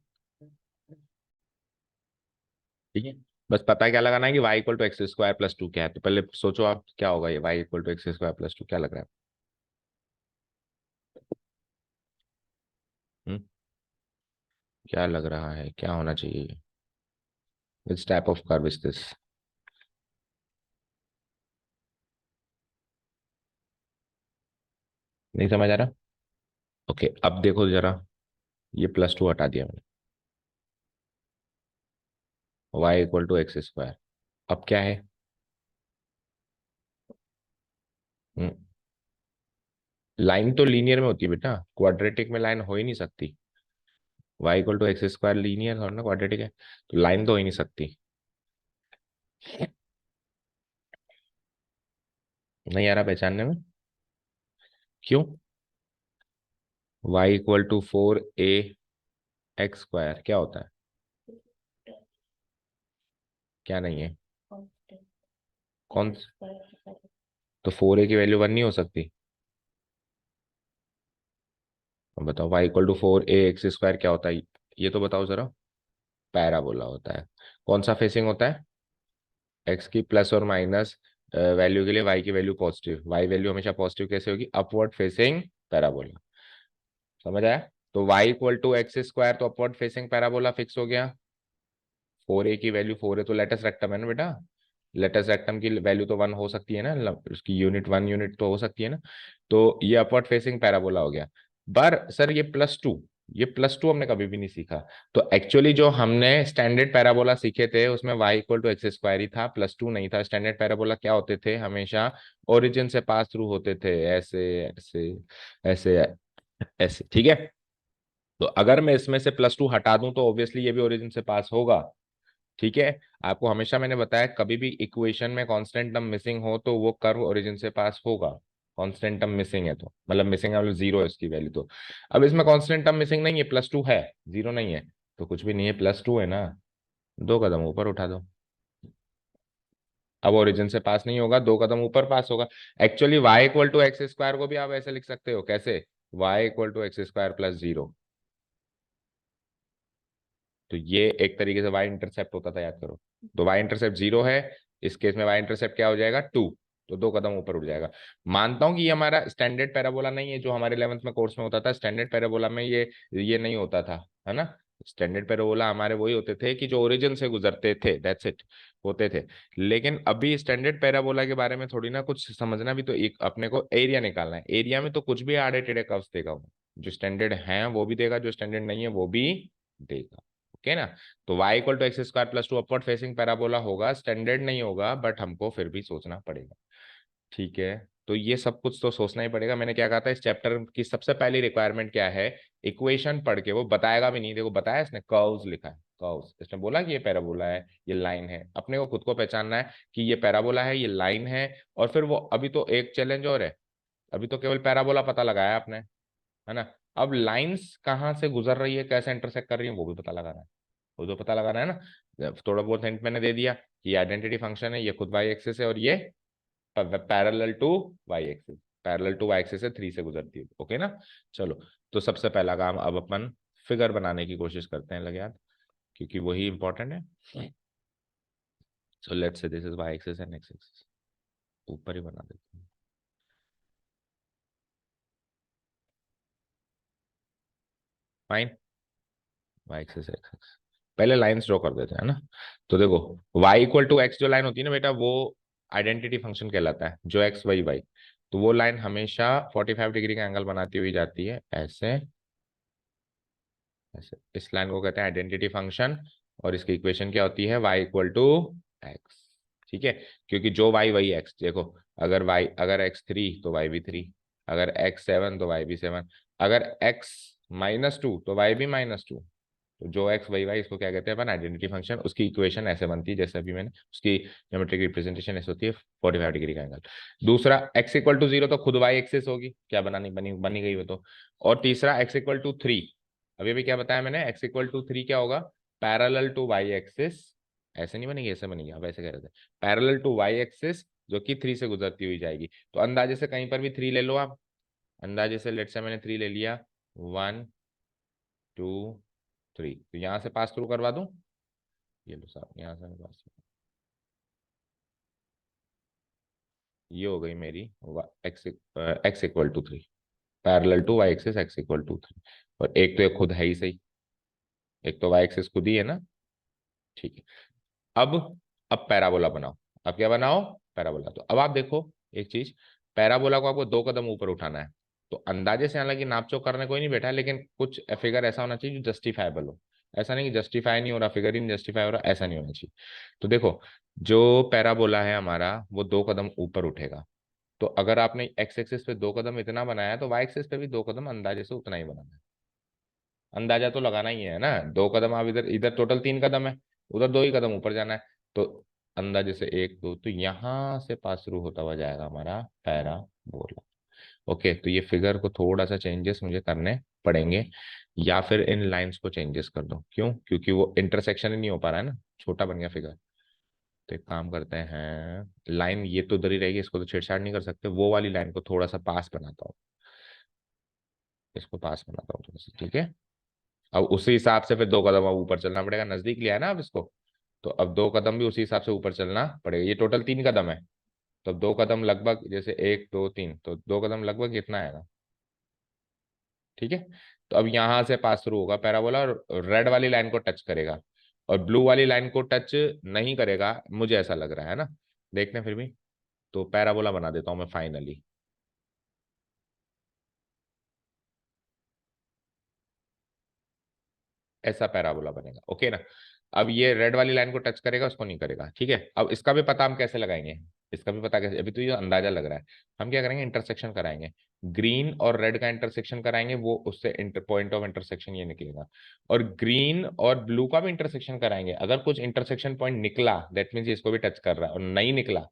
ठीक है, बस पता क्या लगाना है कि y equal to x square plus two क्या है, तो पहले सोचो आप क्या होगा ये y equal to x square plus two, क्या लग रहा है? हम्म? क्या लग रहा है, क्या होना चाहिए? Which type of curve is this? नहीं समझ आ रहा? ओके, अब देखो जरा, ये प्लस टू हटा दिया मैंने, y equal to x square, अब क्या है? लाइन तो लीनियर में होती है बेटा, क्वाड्रेटिक में लाइन हो ही नहीं सकती। y equal to x square linear और ना क्वाड्रेटिक है, तो लाइन तो हो ही नहीं सकती। नहीं आ रहा पहचानने में? क्यों? y equal to 4a x square क्या होता है? क्या नहीं है? कौन? तो 4a की वैल्यू 1 नहीं हो सकती? अब बताओ, y equal to 4a x square क्या होता है, ये तो बताओ जरा। पैराबोला होता है। कौन सा फेसिंग होता है? x की प्लस और माइनस वैल्यू के लिए y की वैल्यू पॉजिटिव, y वैल्यू हमेशा पॉजिटिव कैसे होगी? Upward facing parabola. समझ आया? तो y equal to x square, तो अपवर्ड फेसिंग पैराबोला फिक्स हो गया। 4a की वैल्यू 4 है तो लेटस रेक्टम है ना बेटा, लेटस रेक्टम की वैल्यू तो 1 हो सकती है ना, उसकी यूनिट 1 यूनिट तो हो सकती है ना, तो ये अपवर्ड फेसिंग पैराबोला हो गया। पर सर ये प्लस टू, ये प्लस टू हमने कभी भी नहीं सीखा। तो एक्चुअली जो हमने स्टैंडर्ड पैराबोला सीखे थे उसमें y equal to x square ही था, प्लस टू नहीं था। स्टैंडर्ड पैराबोला क्या होते थे? हमेशा ओरिजिन से पास थ्रू होते थे, ऐसे ऐसे ऐसे ऐसे, ठीक है। तो अगर मैं इसमें से प्लस टू हटा दूं तो ऑब्वियसली ये भी ओरिजिन से पास होगा। ठीक है, आपको हमेशा मैंने बताया कभी भी इक्वेशन में कांस्टेंट टर्म मिसिंग हो तो वो कर्व ओरिजिन से पास होगा। कांस्टेंट टर्म मिसिंग है तो मतलब मिसिंग है, मतलब जीरो है उसकी वैल्यू तो। अब इसमें कांस्टेंट टर्म मिसिंग नहीं है, प्लस टू है, जीरो नहीं है, तो कुछ भी नहीं है, प्लस टू है ना, दो कदम ऊपर उठा दो। अब ओरिजिन से पास नहीं होगा, दो कदम ऊपर पास होगा। Actually y equal to x square को भी आप ऐसे लिख सकते हो, कैसे? y equal to x square plus zero. तो ये एक तरीके से वाई इंटरसेप्ट होता था, याद करो। तो वाई इंटरसेप्ट जीरो है, इस केस में वाई इंटरसेप्ट क्या हो जाएगा? टू, तो दो कदम ऊपर उठ जाएगा। मानता हूं कि ये हमारा स्टैंडर्ड पैराबोला नहीं है जो हमारे 11th में कोर्स में होता था। स्टैंडर्ड पैराबोला में ये नहीं होता था, है ना। स्टैंडर्ड पैराबोला हमारे वही होते थे कि जो ओरिजिन से गुजरते थे, दैट्स इट, होते थे। लेकिन अभी स्टैंडर्ड पैराबोला के बारे में थोड़ी ना कुछ समझना भी, तो एक अपने को एरिया निकालना है। एरिया में तो कुछ भी आड़े टेढ़े कर्व्स देगा वो, जो स्टैंडर्ड है वो भी देगा, जो स्टैंडर्ड नहीं है वो भी देगा। ओके ना। तो y equal to x square plus two upward facing parabola होगा, स्टैंडर्ड नहीं होगा, बट हमको फिर भी सोचना पड़ेगा। ठीक है, तो ये सब कुछ तो सोचना ही पड़ेगा। मैंने क्या कहा था, इस चैप्टर की सबसे पहली रिक्वायरमेंट क्या है? इक्वेशन पढ़ के, वो बताएगा भी नहीं, देखो बताया इसने, कर्व्स लिखा है, कर्व्स, इसने बोला कि ये पैराबोला है, ये लाइन है, अपने को खुद को पहचानना है कि ये पैराबोला है, ये लाइन है। और फिर वो अभी तो एक चैलेंज और है, अभी तो केवल पैराबोला पता लगाया आपने, है ना। अब लाइंस कहाँ से गुजर रही है, कैसे इंटरसेक्ट कर रही है, वो भी पता लगाना है, वो तो पता लगाना है ना। थोड़ा बहुत हिंट मैंने दे दिया कि आइडेंटिटी फंक्शन है, ये खुद वाई एक्सिस है और ये parallel to y axis, parallel to y axis से 3 से गुजरती है। ओके ना। चलो, तो सबसे पहला काम अब अपन फिगर बनाने की कोशिश करते हैं, लगे याद, क्योंकि वही इंपॉर्टेंट है। So let's say this is y axis and x axis, ऊपर ही बना देते हैं। Fine, y axis x axis, पहले लाइंस ड्रॉ कर देते हैं ना। तो देखो, y इक्वल टू एक्स जो लाइन होती है ना बेटा, वो आइडेंटिटी फंक्शन कहलाता है, जो एक्स वाई वाई, तो वो लाइन हमेशा 45 डिग्री का एंगल बनाती हुई जाती है, ऐसे ऐसे। इस लाइन को कहते हैं आइडेंटिटी फंक्शन, और इसकी इक्वेशन क्या होती है? y equal to x. ठीक है, क्योंकि जो y वही x, देखो, अगर x 3 तो y भी 3, अगर x 7 तो y भी 7, अगर x -2 तो y भी -2। तो जो x वही y, इसको क्या कहते हैं अपन? Identity function. उसकी इक्वेशन ऐसे बनती है जैसे अभी मैंने, उसकी ज्योमेट्रिक रिप्रेजेंटेशन ऐसे होती है, 45 डिग्री का एंगल। दूसरा, x इक्वल टू 0 तो खुद y एक्सिस होगी, क्या बनानी बनी बनी गई वो तो। और तीसरा, x इक्वल टू 3, अभी अभी क्या बताया मैंने, x इक्वल टू 3 क्या होगा, पैरेलल टू y एक्सिस, ऐसे नहीं बनेगी, ऐसे बनेगी, अब ऐसे कह रहे थे, पैरेलल टू y एक्सिस जो कि 3 से गुजरती हुई जाएगी। तो अंदाजे से कहीं पर भी 3 ले लो आप, अंदाजे से लेट से मैंने 3 ले लिया, 1 2 3, तो यहां से पास थ्रू करवा दूं, ये लो साहब यहाँ से पास, ये हो गई मेरी x equal to 3, parallel to y axis x equal to 3। और एक तो ये खुद है ही सही, एक तो वाई एक्सिस खुद ही है ना, ठीक है। अब पैराबोला बनाओ, अब क्या बनाओ, पैराबोला। तो अब आप देखो एक चीज, पैराबोला को आपको 2 कदम ऊपर उठाना है। तो अंदाजे से हालांकि नापचोक करने कोई नहीं बैठा है, लेकिन कुछ फिगर ऐसा होना चाहिए जो जस्टिफाइबल हो। ऐसा नहीं कि जस्टिफाई नहीं हो रहा, फिगर ही नहीं जस्टिफाई हो रहा, ऐसा नहीं होना चाहिए। तो देखो, जो पैराबोला है हमारा वो 2 कदम ऊपर उठेगा। तो अगर आपने एक्स एक्सिस पे 2 कदम इतना बनाया, तो वाई एक्सिस पे भी 2 कदम अंदाजे से उतना ही बनाना है। अंदाजा तो लगाना ही है ना, 2 कदम आप इधर, इधर टोटल 3 कदम है, उधर 2 ही कदम ऊपर जाना है। तो अंदाजे से 1 2, तो यहां से पास शुरू होता हुआ जाएगा हमारा पैराबोला। ओके, तो ये फिगर को थोड़ा सा चेंजेस मुझे करने पड़ेंगे, या फिर इन लाइंस को चेंजेस कर दो। क्यों? क्योंकि वो इंटरसेक्शन ही नहीं हो पा रहा है ना, छोटा बन गया फिगर। तो एक काम करते हैं, लाइन ये तो उधर ही रहेगी, इसको तो छेड़छाड़ नहीं कर सकते, वो वाली लाइन को थोड़ा सा पास बनाता हूँ, इसको पास बनाता हूँ थोड़ा सा, ठीक है। अब उसी हिसाब से फिर 2 कदम अब ऊपर चलना पड़ेगा, नजदीक लिया है ना अब इसको। तो अब 2 कदम भी उसी हिसाब से ऊपर चलना पड़ेगा, ये टोटल 3 कदम है। तो अब 2 कदम लगभग, जैसे 1 2 3, तो 2 कदम लगभग कितना आएगा, ठीक है। तो अब यहां से पास थ्रू होगा पैराबोला, और रेड वाली लाइन को टच करेगा, और ब्लू वाली लाइन को टच नहीं करेगा, मुझे ऐसा लग रहा है ना, देखते हैं फिर भी। तो पैराबोला बना देता हूं मैं फाइनली, ऐसा पैराबोला बनेगा, ओके ना। अब ये रेड वाली लाइन को टच करेगा, उसको नहीं करेगा, ठीक है। अब इसका भी पता हम कैसे लगाएंगे, इसका भी पता कैसे, अभी तो ये अंदाजा लग रहा है। हम क्या करेंगे, इंटरसेक्शन कराएंगे, ग्रीन और रेड का इंटरसेक्शन कराएंगे, वो उससे पॉइंट ऑफ इंटरसेक्शन ये निकलेगा। और ग्रीन और ब्लू का भी इंटरसेक्शन कराएंगे, अगर कुछ इंटरसेक्शन पॉइंट निकला, दैट मीन्स इसको भी टच कर रहा है, और नहीं निकला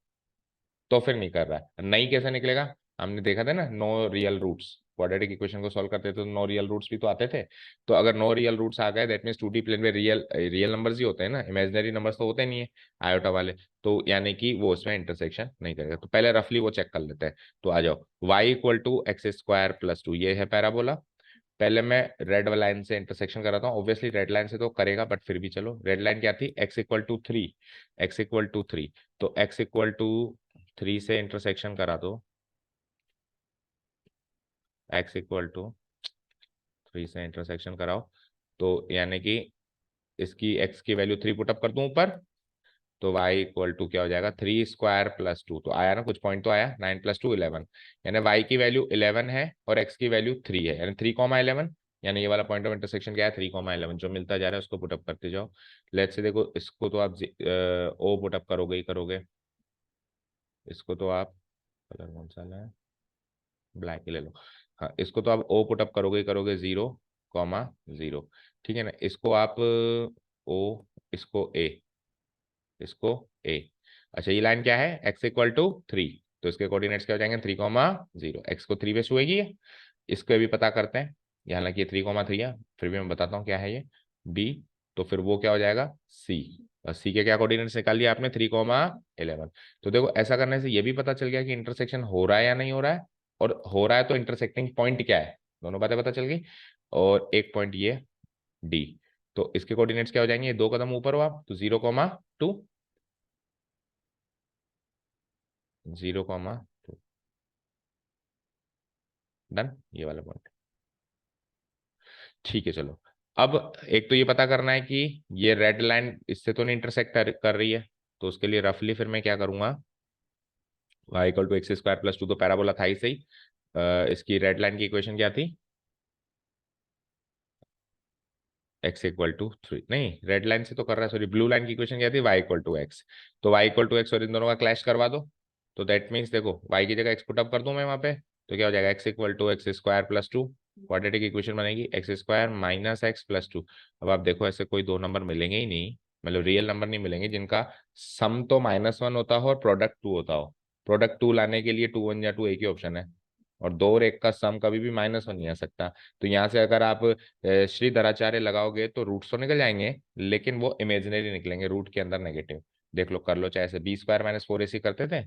तो फिर नहीं कर रहा है। नहीं कैसे निकलेगा, हमने देखा था ना, no real roots, quadratic equation को सॉल्व करते थे तो नो रियल रूट्स भी तो आते थे। तो अगर नो रियल रूट्स आ गए, दैट मीन्स 2D प्लेन में रियल रियल नंबर्स ही होते हैं ना, इमेजिनरी नंबर्स तो होते नहीं है आयोटा वाले। तो यानी कि वो उसमें इंटरसेक्शन नहीं करेगा। तो पहले रफली वो चेक कर लेते हैं। तो आ जाओ, y equal to x square plus 2, ये है पैराबोला। पहले मैं रेड लाइन से इंटरसेक्शन कराता हूँ, ऑब्वियसली रेड लाइन से तो करेगा, बट फिर भी चलो, रेड लाइन क्या थी, x equal to 3, x equal to 3। तो x इक्वल टू 3 से इंटरसेक्शन करा दो, x इक्वल टू 3 से इंटरसेक्शन कराओ, तो यानी कि इसकी x की वैल्यू 3 पुटअप कर दूं ऊपर, तो y इक्वल टू क्या हो जाएगा, 3 स्क्वायर प्लस 2, तो आया ना, कुछ पॉइंट तो आया, 9 प्लस 2 11, यानी y की वैल्यू 11 है और x की वैल्यू 3 है, यानी 3,11, यानी ये वाला पॉइंट ऑफ इंटरसेक्शन क्या है, 3,11, जो मिलता जा रहा है उसको पुटअप करते जाओ। लेट्स से देखो, इसको तो आप ओ पुटअप करोगे ही करोगे, इसको तो आप, कलर कौन सा है, ब्लैक ही ले लो। हाँ, इसको तो आप ओ पुटअप करोगे ही करोगे, 0,0, ठीक है ना। इसको आप ओ, इसको ए, इसको ए। अच्छा, ये लाइन क्या है, x इक्वल टू 3, तो इसके कोऑर्डिनेट्स क्या हो जाएंगे, 3,0, एक्स को 3 पे छुएगी है। इसको भी पता करते हैं, ये हालांकि ये 3,3 है, फिर भी मैं बताता हूँ क्या है ये, b। तो फिर वो क्या हो जाएगा, c, और c के क्या कोऑर्डिनेट्स निकाल लिया आपने, 3,11। तो देखो, ऐसा करने से ये भी पता चल गया कि इंटरसेक्शन हो रहा है या नहीं हो रहा है, और हो रहा है तो इंटरसेक्टिंग पॉइंट क्या है, दोनों बातें पता चल गई। और एक पॉइंट ये d, तो इसके कोऑर्डिनेट्स क्या हो जाएंगे, ये 2 कदम ऊपर हो आप, तो 0,2, 0,2, डन, ये वाला पॉइंट, ठीक है। चलो, अब एक तो ये पता करना है कि ये रेड लाइन इससे तो नहीं इंटरसेक्ट कर रही है, तो उसके लिए रफली फिर मैं क्या करूंगा, y equal to x square plus 2, तो पैराबोला था ही सही। इसकी रेड लाइन की इक्वेशन क्या थी, x इक्वल टू 3, नहीं रेड लाइन से तो कर रहा है, सॉरी, ब्लू लाइन की इक्वेशन क्या थी, y इक्वल टू एक्स। तो y इक्वल टू एक्स और इन दोनों का क्लैश करवा दो, तो दैट मीन्स देखो, y की जगह x पुट अप कर दूं मैं वहां पे, तो क्या हो जाएगा, x equal to x square plus 2, quadratic equation बनेगी, x square minus x plus 2। अब आप देखो, ऐसे कोई 2 नंबर मिलेंगे ही नहीं, मतलब रियल नंबर नहीं मिलेंगे जिनका सम तो -1 होता हो और प्रोडक्ट 2 होता हो। प्रोडक्ट 2 लाने के लिए 2 1 या 2 एक ही ऑप्शन है, और 2 और 1 का सम कभी भी -1 नहीं आ सकता। तो यहाँ से अगर आप श्री धराचार्य लगाओगे तो रूट्स तो निकल जाएंगे, लेकिन वो इमेजिनरी निकलेंगे, रूट के अंदर नेगेटिव। देख लो, कर लो, चाहे से B² - 4AC करते थे,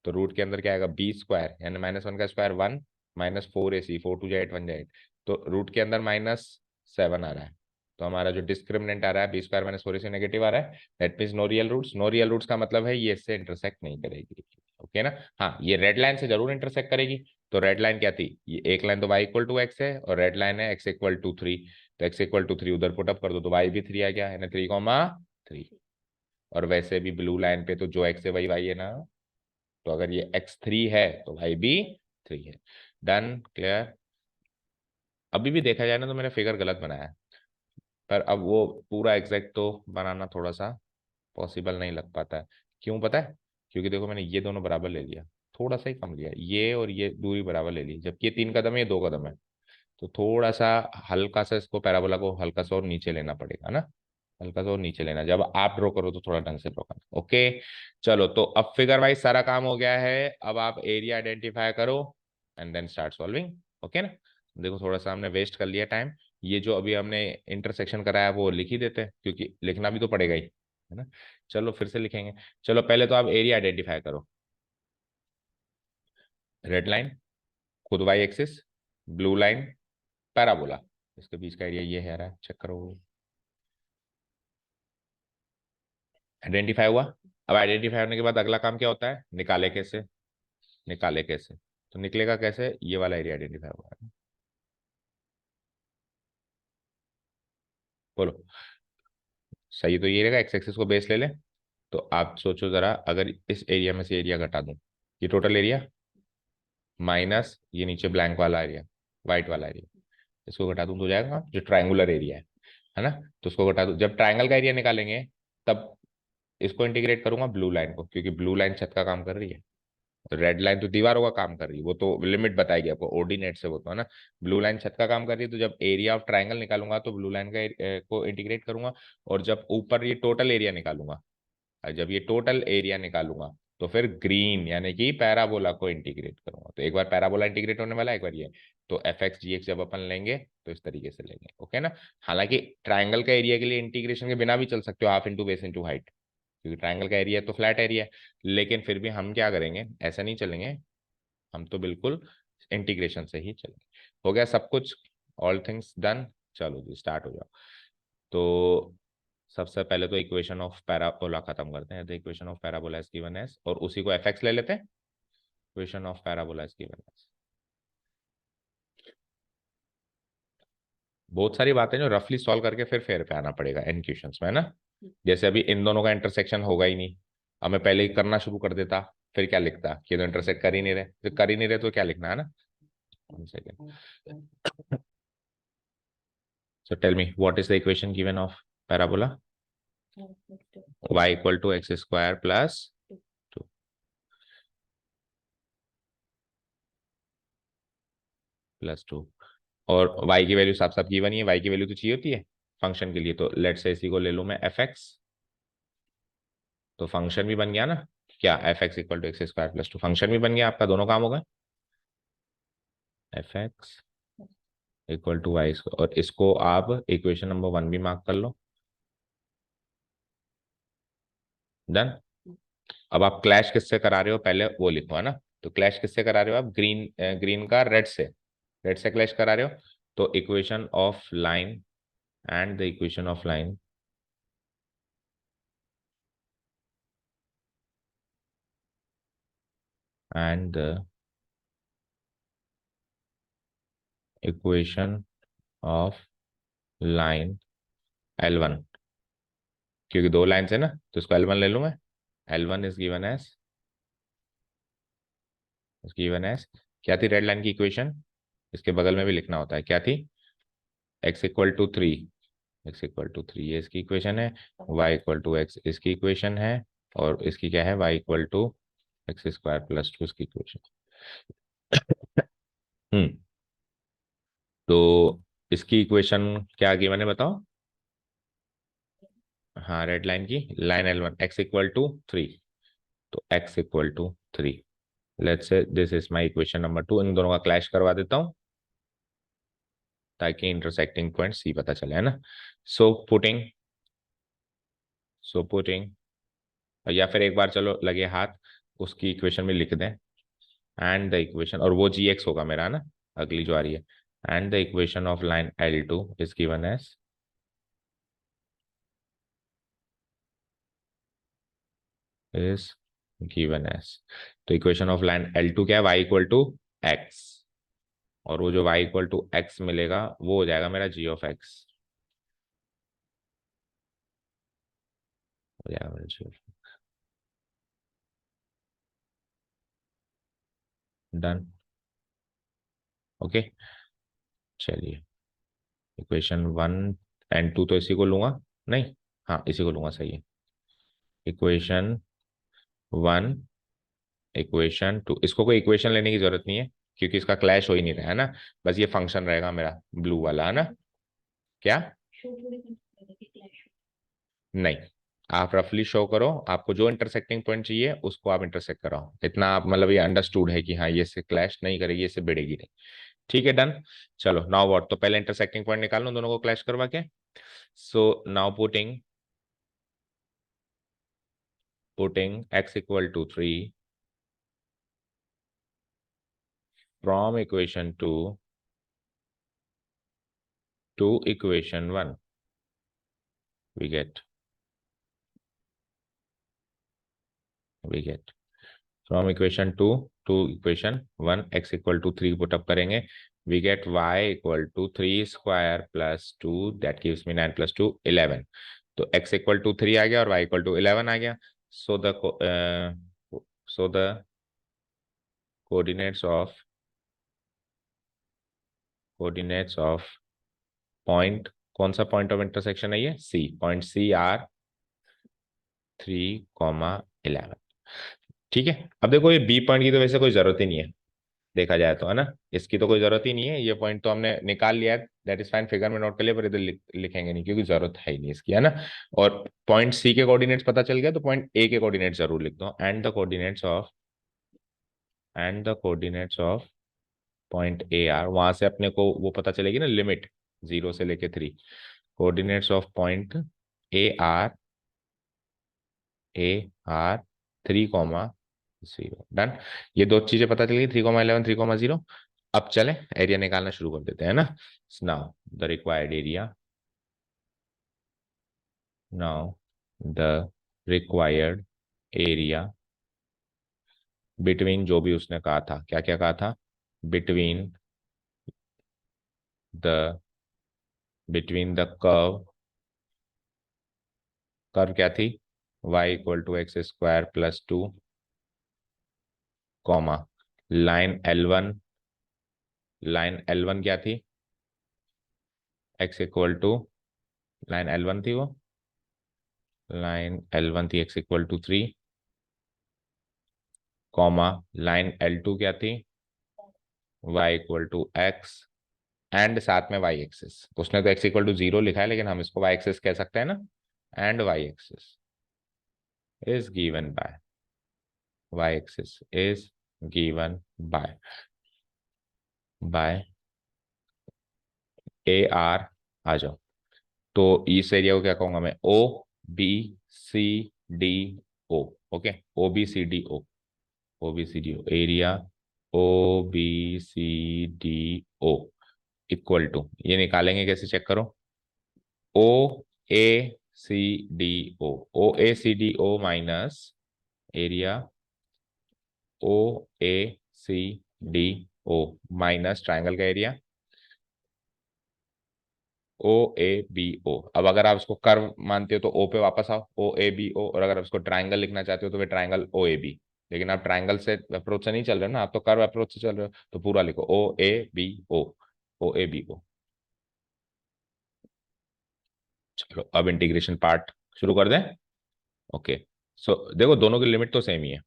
तो रूट के अंदर क्या आएगा, B² यानी -1 का स्क्वायर 1 -4AC, 4 2 8 1 8, तो रूट के अंदर -7 आ रहा है। तो हमारा जो डिस्क्रिमिनेंट आ रहा है B² - 4AC नेगेटिव आ रहा है। That means no real roots. No real roots का मतलब है ये इससे इंटरसेक्ट नहीं करेगी। ओके ना। हाँ, ये रेड लाइन से जरूर इंटरसेक्ट करेगी। तो रेड लाइन क्या थी, ये एक लाइन तो y = x है, और रेड लाइन है x = 3। तो x = 3 उधर पुटअप कर दो तो y भी 3 आ गया है ना, 3, और वैसे भी ब्लू लाइन पे तो जो x है वही y है ना। तो अगर ये x3 है तो y भी 3 है। Done, clear. अभी भी देखा जाए ना तो मैंने फिगर गलत बनाया है, पर अब वो पूरा एग्जैक्ट तो बनाना थोड़ा सा पॉसिबल नहीं लग पाता है। क्यों पता है? क्योंकि देखो, मैंने ये दोनों बराबर ले लिया, थोड़ा सा ही कम लिया, ये और ये दूरी बराबर ले ली, जबकि ये 3 कदम है, ये 2 कदम है। तो थोड़ा सा हल्का सा इसको, पैराबोला को हल्का सा और नीचे लेना पड़ेगा ना, हल्का सा और नीचे लेना। जब आप ड्रॉ करो तो थोड़ा ढंग से ड्रॉ करना। ओके, चलो, तो अब फिगर वाइज सारा काम हो गया है। अब आप एरिया आइडेंटिफाई करो and then start solving. Okay ना। देखो, थोड़ा सा हमने वेस्ट कर लिया टाइम। ये जो अभी हमने इंटरसेक्शन कराया वो लिख ही देते हैं, क्योंकि लिखना भी तो पड़ेगा ही, है ना। चलो फिर से लिखेंगे। चलो, पहले तो आप एरिया आइडेंटिफाई करो। रेड लाइन खुद y axis, blue line parabola, इसके बीच का एरिया ये है रहा है, चेक करो। आइडेंटिफाई हुआ। अब आइडेंटिफाई होने के बाद अगला काम क्या होता है, निकाले कैसे। निकाले कैसे, तो निकलेगा कैसे, ये वाला एरिया आइडेंटिफाई हुआ है। बोलो, सही तो ये रहेगा, एक्स एक्सिस को बेस ले ले। तो आप सोचो जरा, अगर इस एरिया में से एरिया घटा दूं, ये टोटल एरिया माइनस ये नीचे ब्लैंक वाला एरिया, व्हाइट वाला एरिया, इसको घटा दूं तो हो जाएगा जो ट्राइंगुलर एरिया है ना। तो उसको घटा दूं, जब ट्राइंगल का एरिया निकालेंगे तब इसको इंटीग्रेट करूंगा ब्लू लाइन को, क्योंकि ब्लू लाइन छत का काम कर रही है। तो रेड लाइन तो दीवारों का काम कर रही है, वो तो लिमिट बताएगी आपको ऑर्डिनेट से, वो तो है ना। ब्लू लाइन छत का काम कर रही है, तो जब एरिया ऑफ ट्राइंगल निकालूंगा तो ब्लू लाइन का को इंटीग्रेट करूंगा। और जब ऊपर ये टोटल एरिया निकालूंगा, और जब ये टोटल एरिया निकालूंगा, तो फिर ग्रीन यानी कि पैराबोला को इंटीग्रेट करूंगा। तो एक बार पैराबोला इंटीग्रेट होने वाला है, एक बार ये। तो f(x) जब अपन लेंगे तो इस तरीके से लेंगे। ओके ना। हालांकि ट्राइंगल का एरिया के लिए इंटीग्रेशन के बिना भी चल सकते हो, half into base into height, क्योंकि ट्राइंगल का एरिया तो फ्लैट एरिया है। लेकिन फिर भी हम क्या करेंगे, ऐसा नहीं चलेंगे, हम तो बिल्कुल इंटीग्रेशन से ही चलेंगे। हो गया सब कुछ, ऑल थिंग्स डन। चलो जी, स्टार्ट हो जाओ। तो सबसे पहले तो इक्वेशन ऑफ पैराबोला खत्म करते हैं। The equation of parabola is given as, और उसी को f(x) ले लेते हैं। Equation of parabola is given as, बहुत सारी बातें जो रफली सॉल्व करके फिर फेर पे आना पड़ेगा इन क्वेश्चंस में, है ना। जैसे अभी इन दोनों का इंटरसेक्शन होगा ही नहीं, अब मैं पहले ही करना शुरू कर देता, फिर क्या लिखता कि तो इंटरसेक्ट कर ही नहीं रहे, तो कर ही नहीं रहे तो क्या लिखना है ना। 1 second. So tell me, what is the equation given of parabola? y = x² plus 2 plus 2, और y की वैल्यू साफ साफ गिवन ही है, y की वैल्यू तो चाहिए होती है फंक्शन के लिए। तो लेट से इसी को ले लूं मैं f(x), तो फंक्शन भी बन गया ना। क्या, f(x) = x² plus 2 फंक्शन भी बन गया आपका, दोनों काम हो गए। f(x) = y², और इसको आप इक्वेशन नंबर 1 भी मार्क कर लो। डन। अब आप क्लैश किससे करा रहे हो पहले वो लिखो, है ना। तो क्लैश किससे करा रहे हो आप, ग्रीन ग्रीन का रेड से, रेड से क्लैश करा रहे हो। तो equation of line and the equation of line and the equation of line L1, क्योंकि 2 लाइन है ना, तो इसको L1 ले लूं मैं। L1 इज गिवन एज क्या थी रेड लाइन की इक्वेशन, इसके बगल में भी लिखना होता है, क्या थी, x = 3, x = 3 ये इसकी इक्वेशन है, y = x इसकी इक्वेशन है, और इसकी क्या है, y = x² plus 2 इसकी इक्वेशन। हम्म तो इसकी इक्वेशन क्या गिवन है बताओ। हाँ, रेड लाइन की, लाइन L1 x = 3, तो x = 3, let's say this is my equation number 2, इन दोनों का क्लैश करवा देता हूँ ताकि इंटरसेक्टिंग पॉइंट सी पता चले, है ना। सो पुटिंग या फिर एक बार चलो लगे हाथ उसकी इक्वेशन में लिख दें, एंड द इक्वेशन, और वो जी एक्स होगा मेरा, है ना, अगली जो आ रही है, and the equation of line L2 is given as is given as, तो इक्वेशन ऑफ लाइन L2 क्या है, y इक्वल टू एक्स, और वो जो y इक्वल टू एक्स मिलेगा वो हो जाएगा मेरा g ऑफ एक्स, हो जाएगा मेरा g ऑफ, डन। ओके, चलिए इक्वेशन 1 एंड 2 तो इसी को लूंगा, नहीं, हाँ इसी को लूंगा, सही है। इक्वेशन 1, इक्वेशन 2, इसको कोई इक्वेशन लेने की जरूरत नहीं है क्योंकि इसका क्लैश हो ही नहीं रहा है ना, बस ये फंक्शन रहेगा मेरा ब्लू वाला, है ना। क्या, शो थोड़ी करना कि क्लैश नहीं, आप रफली शो करो, आपको जो इंटरसेक्टिंग पॉइंट चाहिए उसको आप इंटरसेक्ट कराओ, इतना आप मतलब ये अंडरस्टूड है कि हाँ ये से क्लैश नहीं करेगी, इससे भिड़ेगी नहीं। ठीक है, डन। चलो नाउ व्हाट, तो पहले इंटरसेक्टिंग पॉइंट निकाल लो दोनों को क्लैश करवा के। So now putting x equal to 3 from equation 2 to equation 1, we get from equation 2 to equation 1 x equal to 3 put up करेंगे, we get y equal to 3 square plus 2, that gives me 9 plus 2 11, तो x equal to 3 आ गया और y equal to 11 आ गया। so the so the coordinates of point, कौन सा point of intersection है ये, C, point C are 3,11। ठीक है, अब देखो ये बी पॉइंट की तो वैसे कोई जरूरत ही नहीं है देखा जाए तो, है ना, इसकी तो कोई जरूरत ही नहीं है, ये पॉइंट तो हमने निकाल लिया है, दैट इज फाइन, फिगर में नोट कर लिया, पर इधर लिखेंगे नहीं क्योंकि जरूरत है ही नहीं इसकी, है ना। और पॉइंट सी के कोऑर्डिनेट्स पता चल गया तो पॉइंट ए के कोऑर्डिनेट्स जरूर लिख दो, and the coordinates of point A R, वहां से अपने को वो पता चलेगी ना, लिमिट 0 से लेके 3, coordinates of point A R 3,0, done. ये दो चीजें पता चल गई, 3,11 3,0। अब चले एरिया निकालना शुरू कर देते हैं ना। Now the required area, now the required area between, जो भी उसने कहा था, क्या क्या कहा था, बिटवीन द कर्व, क्या थी, y equal to x square plus 2, comma line L1 क्या थी, x equal to, line L1 थी वो, लाइन L1 थी x equal to 3, comma line L2 क्या थी, y equal to x, and साथ में y एक्सिस, उसने तो x इक्वल टू 0 लिखा है लेकिन हम इसको y एक्सिस कह सकते हैं ना, and y axis is given by, y axis is given by A R, आ जाओ, तो इस एरिया को क्या कहूंगा मैं, O B C D O, okay, O B C D O, area O B C D O equal to, ये निकालेंगे कैसे, चेक करो, O A C D O minus area O A C D O minus triangle का area O A B ओ। अब अगर आप इसको curve मानते हो तो ओ पे वापस आओ, ओ ए बी ओ, और अगर आप इसको ट्राइंगल लिखना चाहते हो तो फिर ट्राइंगल ओ ए बी, लेकिन आप ट्राइंगल से अप्रोच से नहीं चल रहे हो ना, आप तो कर्व अप्रोच से चल रहे हो, तो पूरा लिखो ओ ए बी ओ। चलो अब इंटीग्रेशन पार्ट शुरू कर दें। ओके, सो देखो दोनों की लिमिट तो सेम ही है,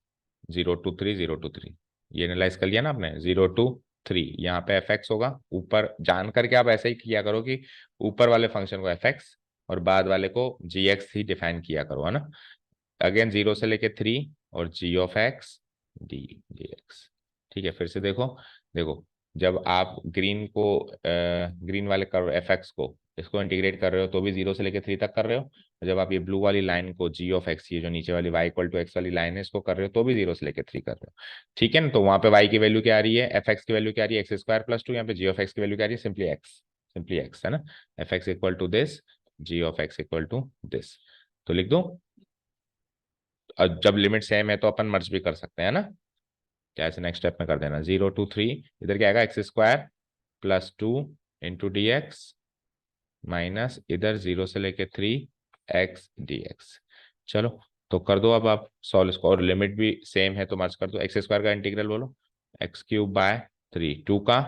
0 to 3 0 to 3, ये एनालाइज कर लिया ना आपने, 0 to 3, यहाँ पे एफ एक्स होगा, ऊपर जान करके आप ऐसे ही किया करो कि ऊपर वाले फंक्शन को एफ एक्स और बाद वाले को जी एक्स ही डिफाइन किया करो, है ना। अगेन 0 से लेके 3 और जी ऑफ एक्स डी एक्स, ठीक है, फिर से देखो। देखो, जब आप ग्रीन वाले कर्व एफ एक्स को इसको इंटीग्रेट कर रहे हो तो भी 0 से लेकर 3 तक कर रहे हो, और जब आप ये ब्लू वाली लाइन को जी ऑफ एक्स, ये जो नीचे वाली y इक्वल टू एक्स वाली लाइन है, इसको कर रहे हो तो भी 0 से लेकर 3 कर रहे हो। ठीक है ना, तो वहां पे y की वैल्यू क्या आ रही है, एफ एक्स की वैल्यू क्या आ रही है, एक्स स्क्वायर प्लस 2, यहाँ पे जी ऑफ एक्स की वैल्यू क्या आ रही है, सिंपली एक्स है ना, F x equal to this, G of x equal to this. तो लिख दो। और जब लिमिट सेम है तो अपन मर्ज भी कर सकते हैं ना, क्या ऐसे नेक्स्ट स्टेप में कर देना, 0 to 3, इधर क्या आएगा, x square plus 2 into D x, minus इधर 0 से लेके 3 एक्स डी एक्स। चलो, तो कर दो अब आप सॉल्व इसको, और लिमिट भी सेम है तो मर्ज कर दो। एक्स स्क्वायर का इंटीग्रल बोलो, एक्स क्यूब बाय 3, 2 का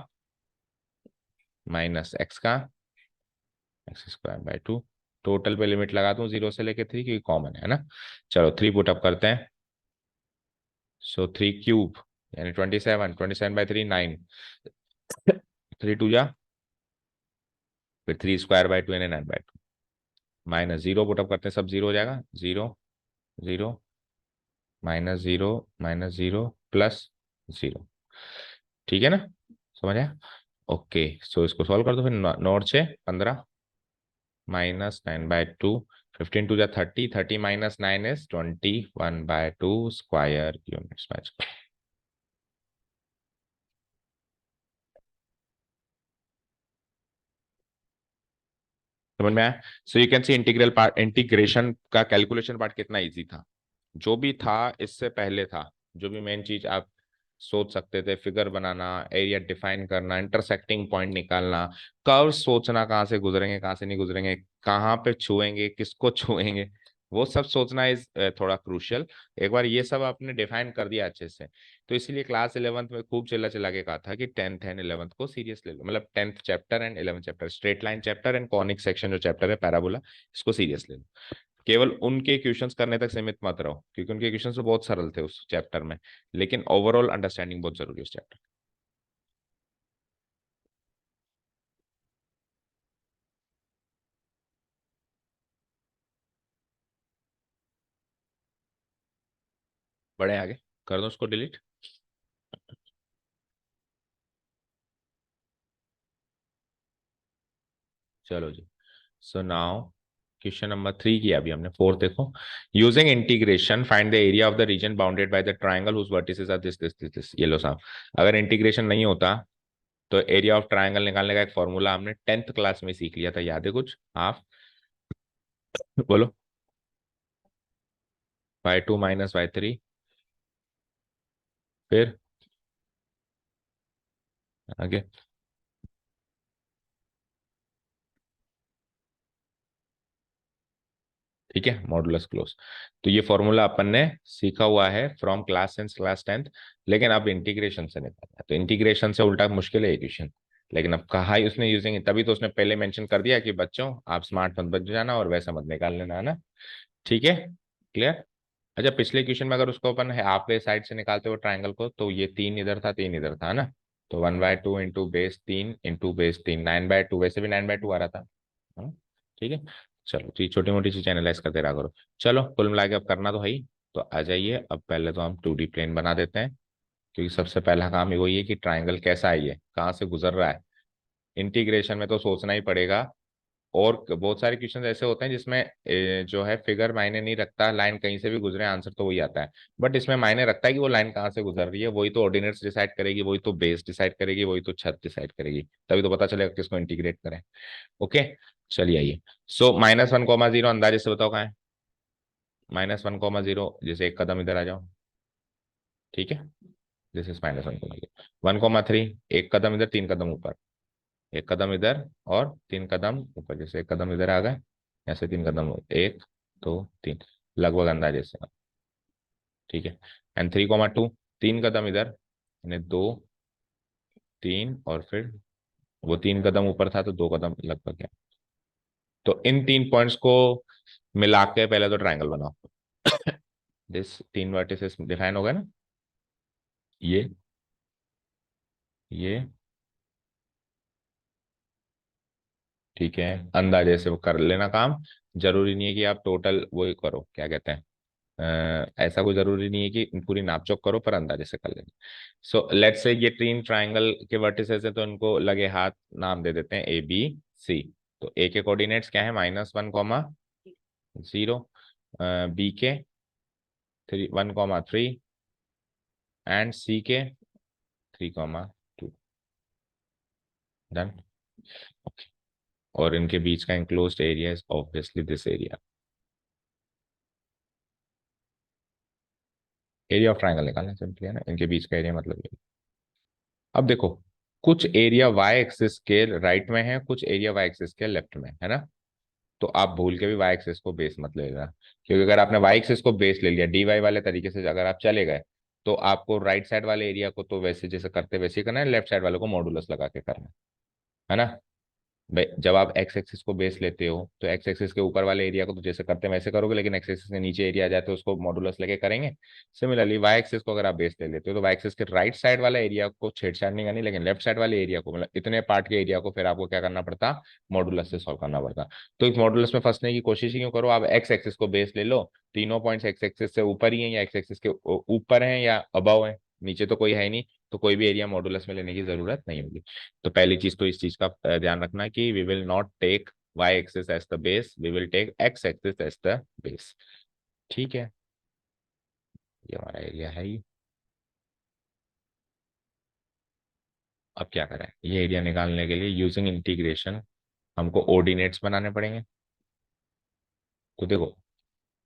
माइनस एक्स का, एक्स स्क्वायर बाय 2, टोटल पे लिमिट लगा दूं 0 से लेके 3, क्योंकि कॉमन है ना। चलो 3 पुट अप करते हैं। सो 3 क्यूब यानी 27, 27/3 9, 3 2 जा, फिर 3 स्क्वायर बाय 2 यानी 9/2, माइनस 0 पुटअप करते हैं, सब 0 हो जाएगा, 0 0 -0 प्लस 0। ठीक है ना, समझ आया। ओके, सो इसको सॉल्व कर दो फिर, 9 और 6 15, -9/2, 15 2 जा 30, 30 - 9 इज 21/2 स्क्वायर यूनिट्स मैच। समझ में आया। So you can see integral part, integration का कैलकुलेशन पार्ट कितना इजी था। जो भी था इससे पहले था, जो भी मेन चीज आप सोच सकते थे, फिगर बनाना, एरिया डिफाइन करना, इंटरसेक्टिंग पॉइंट निकालना, कर्व सोचना, कहाँ से गुजरेंगे कहाँ से नहीं गुजरेंगे, कहाँ पे छुएंगे किसको छुएंगे, वो सब सोचना इज थोड़ा क्रूशियल। एक बार ये सब आपने डिफाइन कर दिया अच्छे से, तो इसीलिए क्लास 11th में खूब चिल्ला चिल्ला के कहा था कि 10th एंड 11th को सीरियस ले लो, मतलब 10th chapter and 11th chapter, straight line chapter and conic section जो चैप्टर है पैराबोला, इसको सीरियस ले लो। केवल उनके क्वेश्चंस करने तक सीमित मत रहो, क्योंकि उनके क्वेश्चंस तो बहुत सरल थे उस चैप्टर में, लेकिन ओवरऑल अंडरस्टैंडिंग बहुत जरूरी है उस चैप्टर। बड़े आगे कर दो उसको डिलीट। चलो जी, सो नाउ क्वेश्चन नंबर 3 किया अभी हमने, 4 देखो। Using integration find the area of the region bounded by the triangle whose vertices are this this this this, ये लो साहब। अगर इंटीग्रेशन नहीं होता तो एरिया ऑफ ट्राइंगल निकालने का एक फॉर्मूला हमने 10th क्लास में सीख लिया था, याद है कुछ हाफ, बोलो, y2 - y3, फिर आगे, ठीक है, मॉडुलस क्लोज। तो ये फॉर्मूला अपन ने सीखा हुआ है from class since class 10th, लेकिन अब इंटीग्रेशन से निकालना है, तो इंटीग्रेशन से उल्टा मुश्किल है इक्वेशन, लेकिन अब कहा ही उसने यूजिंग, तभी तो उसने पहले मेंशन कर दिया कि बच्चों आप स्मार्ट मत बन जाना और वैसा मत निकाल लेना, है ना। ठीक है, क्लियर। अच्छा, पिछले क्वेश्चन में अगर उसको अपन हाफ वे साइड से निकालते हो ट्राइंगल को, तो ये 3 इधर था 3 इधर था, है ना, तो 1/2 इंटू बेस 3 इंटू बेस 3, 9/2, वैसे भी 9/2 आ रहा था। हाँ, ठीक है। चलो, तो ये छोटी मोटी चीज एनालाइज करते रहा करो। चलो, कुल मिला के अब करना तो है ही, तो आ जाइए अब पहले तो हम 2D प्लेन बना देते हैं, क्योंकि सबसे पहला काम ही वही है कि ट्राइंगल कैसा है, ये कहाँ से गुजर रहा है। इंटीग्रेशन में तो सोचना ही पड़ेगा, और बहुत सारे क्वेश्चन ऐसे होते हैं जिसमें जो है फिगर मायने नहीं रखता, लाइन कहीं से भी गुजरे आंसर तो वही आता है, बट इसमें मायने रखता है कि वो लाइन कहाँ से गुजर रही है, वही तो ऑर्डिनेट्स डिसाइड करेगी, वही तो बेस डिसाइड करेगी, वही तो छत डिसाइड करेगी, तभी तो पता चलेगा किसको इंटीग्रेट करें। ओके, चलिए आइए। सो -1, 0 अंदाजे से बताओ कहाँ है, -1, 0, जैसे एक कदम इधर आ जाओ, ठीक है, दिस इज -1, 1, 3, एक कदम इधर 3 कदम ऊपर, एक कदम इधर और 3 कदम ऊपर, जैसे एक कदम इधर आ गए, ऐसे 3 कदम, 1 2 3, लगभग अंदाजे से, ठीक है। एंड 3, 2, 3 कदम इधर, यानी 2 3, और फिर वो 3 कदम ऊपर था तो 2 कदम लगभग है। तो इन 3 पॉइंट्स को मिला के पहले तो ट्राइंगल बनाओ। दिस 3 वर्टिसेस डिफाइन हो गए ना, ये ठीक है, अंदाजे से वो कर लेना काम, जरूरी नहीं है कि आप टोटल वो ही करो, क्या कहते हैं, ऐसा कोई जरूरी नहीं है कि पूरी नापचोक करो, पर अंदाजे से कर लेंगे। सो लेट्स से ये तीन ट्राइंगल के वर्टिसेस है, तो इनको लगे हाथ नाम दे देते हैं ABC। तो ए के कोऑर्डिनेट्स क्या है, -1, 0, बी के 1, 3 एंड सी के 3, 2। डन। और इनके बीच का enclosed area is obviously this area. Area of triangle निकालना सिंपली है ना, इनके बीच का एरिया मतलब ये। अब देखो, कुछ एरिया वाई एक्सिस के राइट में है, कुछ एरिया वाई एक्सिस के लेफ्ट में है ना। तो आप भूल के भी वाई एक्सिस को बेस मत लेगा, क्योंकि अगर आपने वाई एक्सिस को बेस ले लिया DY वाले तरीके से अगर आप चले गए, तो आपको राइट साइड वाले एरिया को तो वैसे जैसे करते वैसे ही करना है, लेफ्ट साइड वाले को मॉडुलस लगा के करना है ना। भाई जब आप एक्स एक्सिस को बेस लेते हो, तो एक्स एक्सिस के ऊपर वाले एरिया को तो जैसे करते हैं वैसे करोगे, लेकिन एक्स एक्सिस के नीचे एरिया आ जाए तो उसको मॉडुलस लेके करेंगे। सिमिलरली वाई एक्सिस को अगर आप बेस ले लेते हो, तो वाई एक्सिस के राइट साइड वाले एरिया को छेड़छाड़ नहीं करनी, लेकिन लेफ्ट साइड वाले एरिया को, मतलब इतने पार्ट के एरिया को फिर आपको क्या करना पड़ता, मॉडुलस से सॉल्व करना पड़ता। तो इस मॉडुलस में फंसने की कोशिश ही क्यों करो, आप एक्स एक्सिस को बेस ले लो। तीनों पॉइंट्स एक्स एक्सिस से ऊपर ही हैं, या एक्स एक्सिस के ऊपर हैं या अबव है, नीचे तो कोई है ही नहीं, तो कोई भी एरिया मॉडुलस में लेने की जरूरत नहीं होगी। तो पहली चीज तो इस चीज का ध्यान रखना है कि we will not take y axis as the base, we will take x axis as the base। ठीक है, ये हमारा एरिया है ही। अब क्या करें, ये एरिया निकालने के लिए यूजिंग इंटीग्रेशन हमको ऑर्डिनेट्स बनाने पड़ेंगे। तो देखो,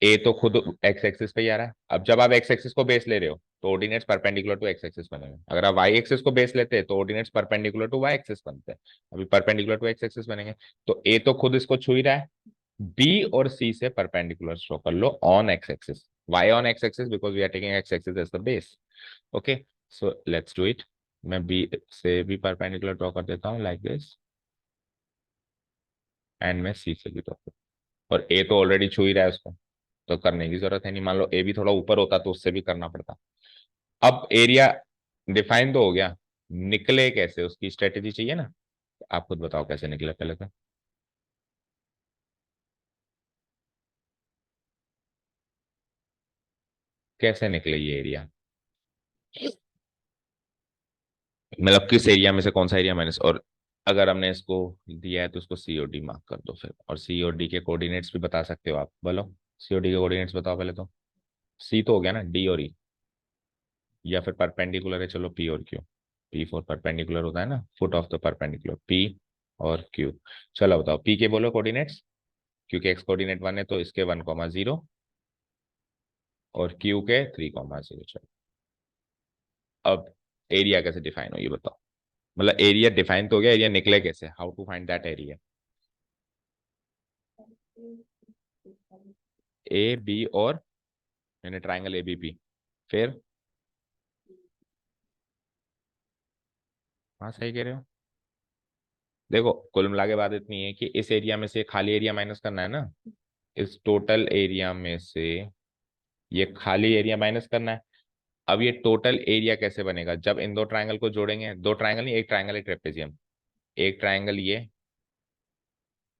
ए तो खुद एक्स एक्सिस पे ही आ रहा है, अब जब आप एक्स एक्सिस को बेस ले रहे हो तो ordinates perpendicular to x axis बनेंगे। अगर आप वाई एक्सिस को बेस लेते हैं तो ordinates perpendicular to y axis बनते हैं, अभी परपेंडिकुलर टू एक्स एक्सिस बनेंगे। तो ए तो खुद इसको छू ही रहा है, बी और सी से परपेंडिकुलर ड्रॉ कर लो on x axis, y on x axis because we are taking x axis as the base. Okay, so let's do it. मैं बी से भी परपेंडिकुलर ड्रॉ कर देता हूँ लाइक दिस, एंड मैं सी से भी ड्रॉ कर, और ए तो ऑलरेडी छू ही रहा है उसको, तो करने की जरूरत है नहीं। मान लो ए भी थोड़ा ऊपर होता तो उससे भी करना पड़ता। अब एरिया डिफाइन तो हो गया, निकले कैसे उसकी स्ट्रेटेजी चाहिए ना। आप खुद बताओ कैसे निकले पहले तो। कैसे निकले ये एरिया, मतलब किस एरिया में से कौन सा एरिया माइनस, और अगर हमने इसको दिया है तो उसको COD मार्क कर दो फिर, और COD के कोऑर्डिनेट्स भी बता सकते हो आप, बोलो COD के कोऑर्डिनेट्स बताओ पहले तो। सी तो हो गया ना, डी और ई, या फिर परपेंडिकुलर है, चलो P और Q। P4 परपेंडिकुलर होता है ना, foot of the perpendicular P और Q। चलो बताओ P के बोलो कोऑर्डिनेट्स, क्योंकि एक्स कोऑर्डिनेट 1 है तो इसके 1, 0, और Q के 3, 0। चलो अब एरिया कैसे डिफाइन हो ये बताओ, मतलब एरिया डिफाइन तो हो गया, एरिया निकले कैसे, how to find that area. A B और मैंने ट्राइंगल ABP, फिर हाँ सही कह रहे हो। देखो कुल मिला के बात इतनी है कि इस एरिया में से खाली एरिया माइनस करना है ना, इस टोटल एरिया में से ये खाली एरिया माइनस करना है। अब ये टोटल एरिया कैसे बनेगा, जब इन दो ट्राइंगल को जोड़ेंगे, दो ट्राइंगल नहीं, एक ट्राइंगल एक ट्रेपेजियम, एक ट्राइंगल ये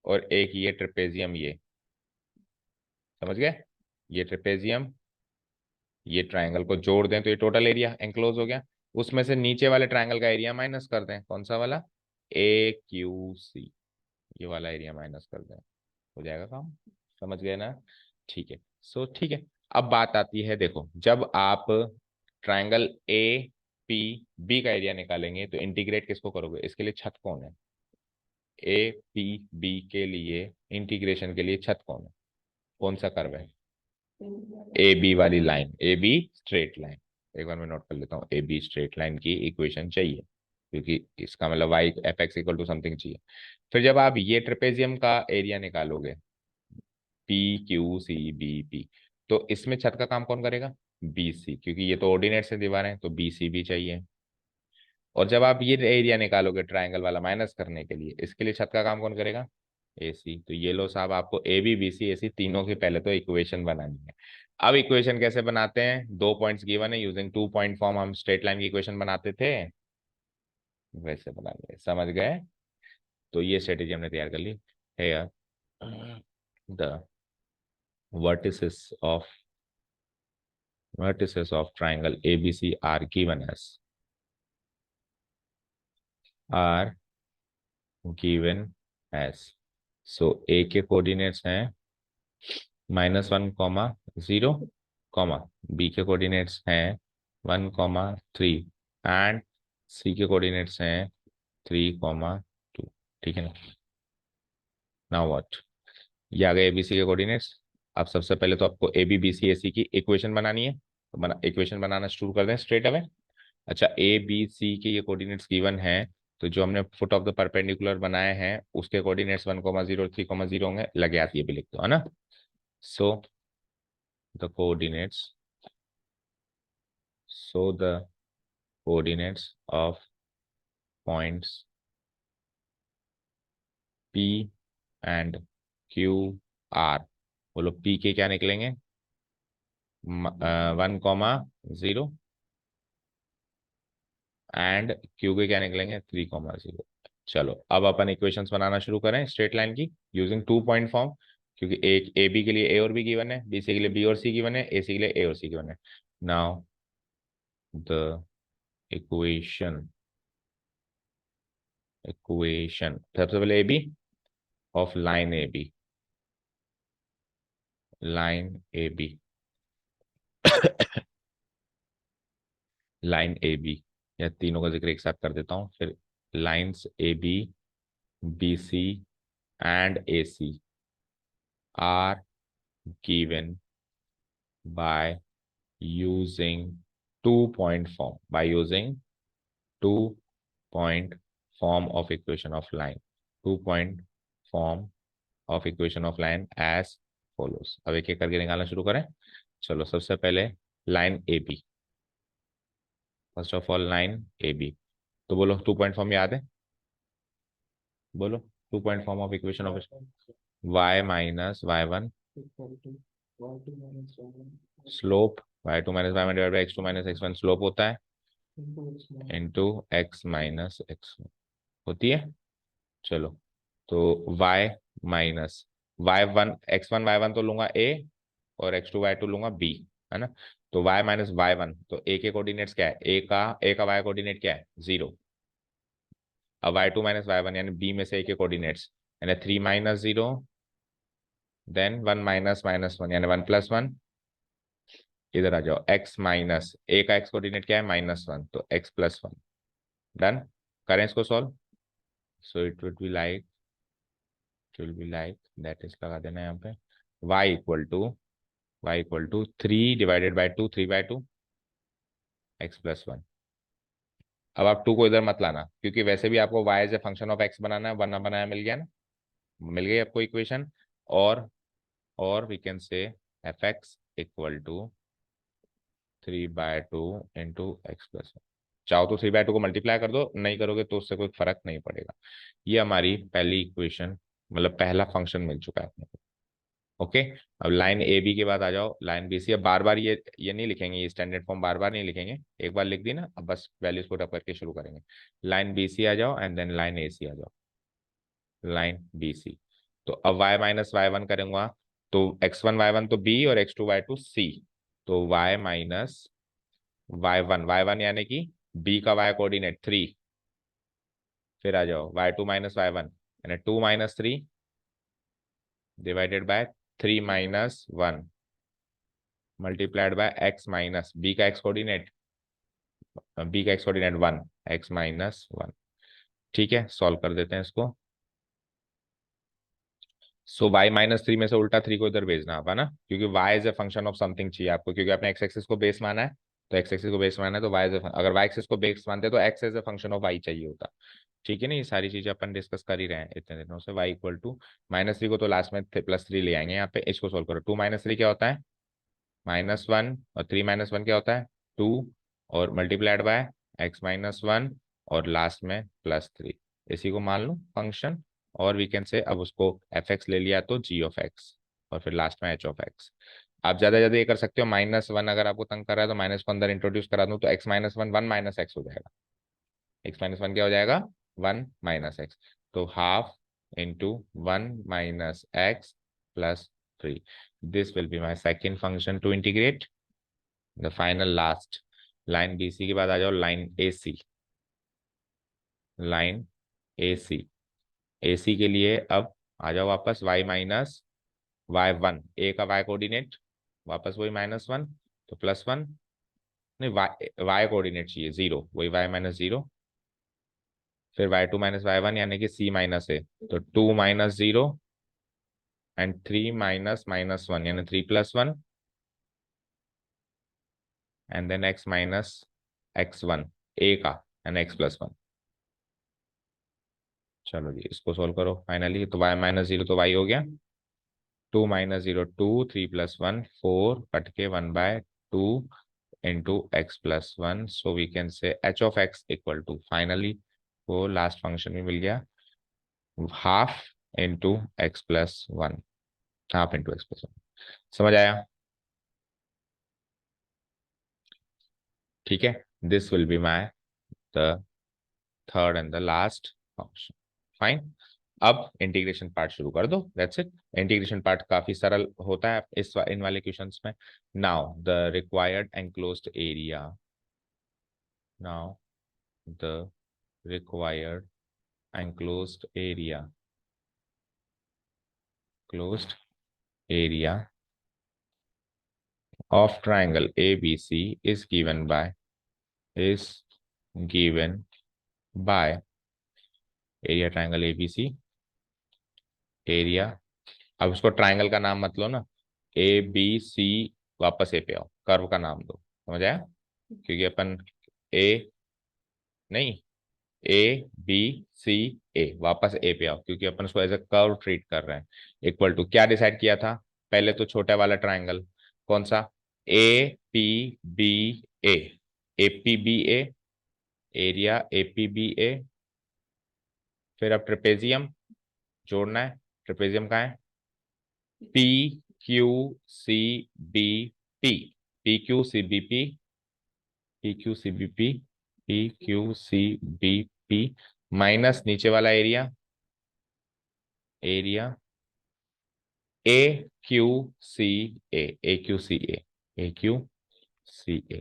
और एक ये ट्रेपेजियम, ये समझ गए, ये ट्रेपेजियम ये ट्राइंगल को जोड़ दें तो ये टोटल एरिया एंक्लोज हो गया। उसमें से नीचे वाले ट्राइंगल का एरिया माइनस कर दें, कौन सा वाला, AQC, ये वाला एरिया माइनस कर दें, हो जाएगा काम। समझ गए ना, ठीक है। सो ठीक है, अब बात आती है, देखो जब आप ट्राइंगल APB का एरिया निकालेंगे तो इंटीग्रेट किसको करोगे, इसके लिए छत कौन है, APB के लिए इंटीग्रेशन के लिए छत कौन है, कौन सा कर्व है, AB वाली लाइन, AB स्ट्रेट लाइन। एक बार मैं नोट कर लेता हूँ, AB स्ट्रेट लाइन की इक्वेशन चाहिए, क्योंकि इसका मतलब y fx equal to something चाहिए। फिर जब आप ये ट्रेपेजियम का एरिया निकालोगे, PQCBP, तो इसमें छत का काम कौन करेगा, BC, क्योंकि ये तो ऑर्डिनेट से दीवार है तो BC भी चाहिए। और जब आप ये एरिया निकालोगे ट्राइंगल वाला माइनस करने के लिए, इसके लिए छत का काम कौन करेगा, AC। तो ये लो साहब, आपको ABBC AC तीनों की पहले तो इक्वेशन बनानी है। अब इक्वेशन कैसे बनाते हैं, दो पॉइंट्स गिवन है, यूजिंग 2 पॉइंट फॉर्म हम स्ट्रेट लाइन की इक्वेशन बनाते थे, वैसे बनानी है, समझ गए। तो ये स्ट्रेटेजी हमने तैयार कर ली है यार। The vertices of vertices of triangle ABC are given as so A के कोऑर्डिनेट्स हैं -1, 0, B के कोऑर्डिनेट्स हैं 1, 3 एंड C के कोऑर्डिनेट्स हैं 3, 2। ठीक है ना। नाउ व्हाट, ये आ गए एबीसी के कोऑर्डिनेट्स। अब सबसे पहले तो आपको ए बी बी सी ए सी की इक्वेशन बनानी है, तो इक्वेशन बनाना शुरू कर दें स्ट्रेट अवे। अच्छा, ए बी सी के ये कोऑर्डिनेट्स गिवन है, तो जो हमने फुट ऑफ द परपेंडिकुलर बनाए हैं उसके कोऑर्डिनेट्स 1, 0, 3, 0 होंगे। लगे आती है भी लिख दो, है ना। So the coordinates of points P and Q R, बोलो P के क्या निकलेंगे 1, 0 एंड Q के क्या निकलेंगे 3, 0। चलो अब अपन इक्वेशंस बनाना शुरू करें स्ट्रेट लाइन की यूजिंग 2 पॉइंट फॉर्म, क्योंकि एक ए बी के लिए ए और बी गिवन है, बी सी के लिए बी और सी गिवन है, ए सी के लिए ए और सी गिवन है। नाउ द इक्वेशन सबसे पहले A B of line A B line A B, या तीनों का जिक्र एक साथ कर देता हूं फिर। Lines A B, B C and A C are given by using 2 point form, of equation of line, 2 point form of equation of line as follows। अब एक एक करके निकालना शुरू करें। चलो सबसे पहले line A B, first of all line A B, तो बोलो 2 point फॉर्म याद है, बोलो 2 point form of equation of y minus y1 slope y2 minus y1 divide by x2 minus x1 slope होता है इंटू x माइनस x1 होती है। चलो तो y minus y1 x1 y1 तो लूंगा a और x2 y2 लूंगा b, है ना। तो y माइनस y1, तो a के कोऑर्डिनेट्स क्या है, a का y कोऑर्डिनेट क्या है 0। अब y2 माइनस y1 यानी b में से a के कोऑर्डिनेट्स यानी 3 - 0 देन 1 - -1 यानी 1+1। इधर आ जाओ, x माइनस a का x कोऑर्डिनेट क्या है -1, तो x+1। डन, करें इसको solve. So it will be like that is लगा देना यहाँ पे y इक्वल टू 3/2, 3/2 x+1। अब आप 2 को इधर मत लाना, क्योंकि वैसे भी आपको y as a function of x बनाना है, वरना बनाया मिल गया ना, मिल गई आपको इक्वेशन। और we can say fx equal to 3/2 into x+1। चाहो तो 3/2 को मल्टीप्लाई कर दो, नहीं करोगे तो उससे कोई फर्क नहीं पड़ेगा। ये हमारी पहली इक्वेशन, मतलब पहला फंक्शन मिल चुका है अपने को। ओके, अब लाइन ए बी के बाद आ जाओ लाइन बी सी। अब बार बार ये नहीं लिखेंगे, ये स्टैंडर्ड फॉर्म बार बार नहीं लिखेंगे, एक बार लिख दी ना, अब बस वैल्यूज को रब करके शुरू करेंगे। लाइन बी सी आ जाओ एंड देन लाइन ए सी आ जाओ, लाइन बी सी। तो अब y माइनस y1 करूंगा, तो x1 y1 तो b और x2 y2 c, तो y माइनस y1 यानी कि b का y कोऑर्डिनेट 3। फिर आ जाओ y2 माइनस y1 यानी 2 - 3 divided by 3 - 1 multiplied by x minus b का x कोऑर्डिनेट 1, x-1। ठीक है, सॉल्व कर देते हैं इसको। सो y-3 में से उल्टा 3 को इधर भेजना आप, है ना, क्योंकि y is a function of something चाहिए आपको, क्योंकि आपने x एक्सिस को बेस माना है, तो x एक्सिस को बेस माना है तो y अगर y एक्सिस को बेस मानते तो x as a function of y चाहिए होता। ठीक है ना, ये सारी चीजें अपन डिस्कस कर ही रहे हैं इतने दिनों से। y इक्वल टू -3 को तो लास्ट में +3 ले आएंगे यहाँ पे। इसको सोल्व करो, 2 - 3 क्या होता है -1, और 3 - 1 क्या होता है 2, और मल्टीप्लाइड बाय x-1 और लास्ट में +3। इसी को मान लो फंक्शन, और वी कैन से अब उसको f(x) ले लिया तो g ऑफ x, और फिर लास्ट में h ऑफ x। आप ज्यादा ज्यादा ये कर सकते हो, -1 अगर आपको तंग कर रहा है तो माइनस को अंदर इंट्रोड्यूस करा दूं, तो x-1 1 - x हो जाएगा। x-1 क्या हो जाएगा 1 - x, तो half into 1 - x +3। This will be my second function to integrate। The final last line BC के बाद आ जाओ लाइन AC, लाइन AC के लिए अब आ जाओ वापस y माइनस y1, a का y कोऑर्डिनेट वापस वही -1, तो +1, नहीं y कोऑर्डिनेट चाहिए 0, वही y माइनस 0, फिर y2 माइनस y1 यानी कि C माइनस A, तो 2 माइनस 0 एंड 3 माइनस -1 यानी 3 + 1 and then x minus x1 a का एंड x + 1। चलो जी इसको सोल्व करो फाइनली, तो y माइनस 0 तो y हो गया 2 माइनस 0 2, 3 + 1 4 कट के 1/2 into x + 1, so we can say h of x equal to finally वो लास्ट फंक्शन में मिल गया half into x + 1, half into x + 1। समझ आया? ठीक है, this will be my the third and the last function. Fine, अब integration part शुरू कर दो, दैट्स इट। इंटीग्रेशन पार्ट काफी सरल होता है इन वाले क्वेश्चंस में। Now the required enclosed area, now the required enclosed area of triangle ABC is given by area triangle ABC area. अब उसको ट्राइंगल का नाम मत लो ना, ABC, वापस ए पे आओ, कर्व का नाम दो, समझ आया? क्योंकि अपन ए नहीं, ABC वापस ए पे आओ, क्योंकि अपन उसको एज ए कर्व ट्रीट कर रहे हैं। इक्वल टू क्या डिसाइड किया था पहले? तो छोटा वाला ट्राइंगल कौन सा? APBA, APBA area APBA। फिर अब ट्रेपेजियम जोड़ना है, ट्रेपेजियम कहाँ है? PQCBP, PQCBP, PQCBP, PQCBP minus नीचे वाला एरिया AQCA, AQCA, AQCA,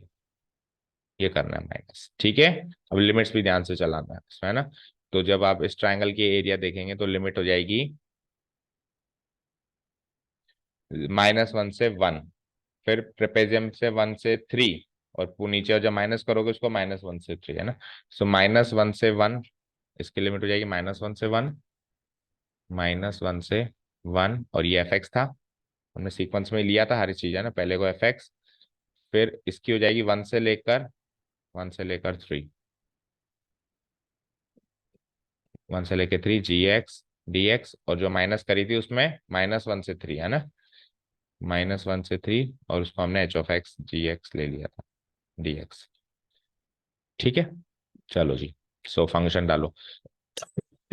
ये करना है माइनस। ठीक है, अब लिमिट्स भी ध्यान से चलाना है इसमें, है ना? तो जब आप इस ट्रायंगल की एरिया देखेंगे तो लिमिट हो जाएगी -1 से 1, फिर ट्रेपेजियम से 1 से 3, और नीचे जब माइनस करोगे उसको -1 से 3, है ना? सो -1 से 1, इसकी लिमिट हो जाएगी -1 से 1, -1 से 1, और ये एफ एक्स था, हमने सीक्वेंस में लिया था हर चीज, है ना? पहले को एफ एक्स, फिर इसकी हो जाएगी 1 से लेकर 3, 1 से लेकर 3 GX DX, और जो माइनस करी थी उसमें -1 से 3, है ना? -1 से 3, और उसको हमने h of x GX ले लिया था DX। ठीक है, चलो जी, सो फंक्शन डालो।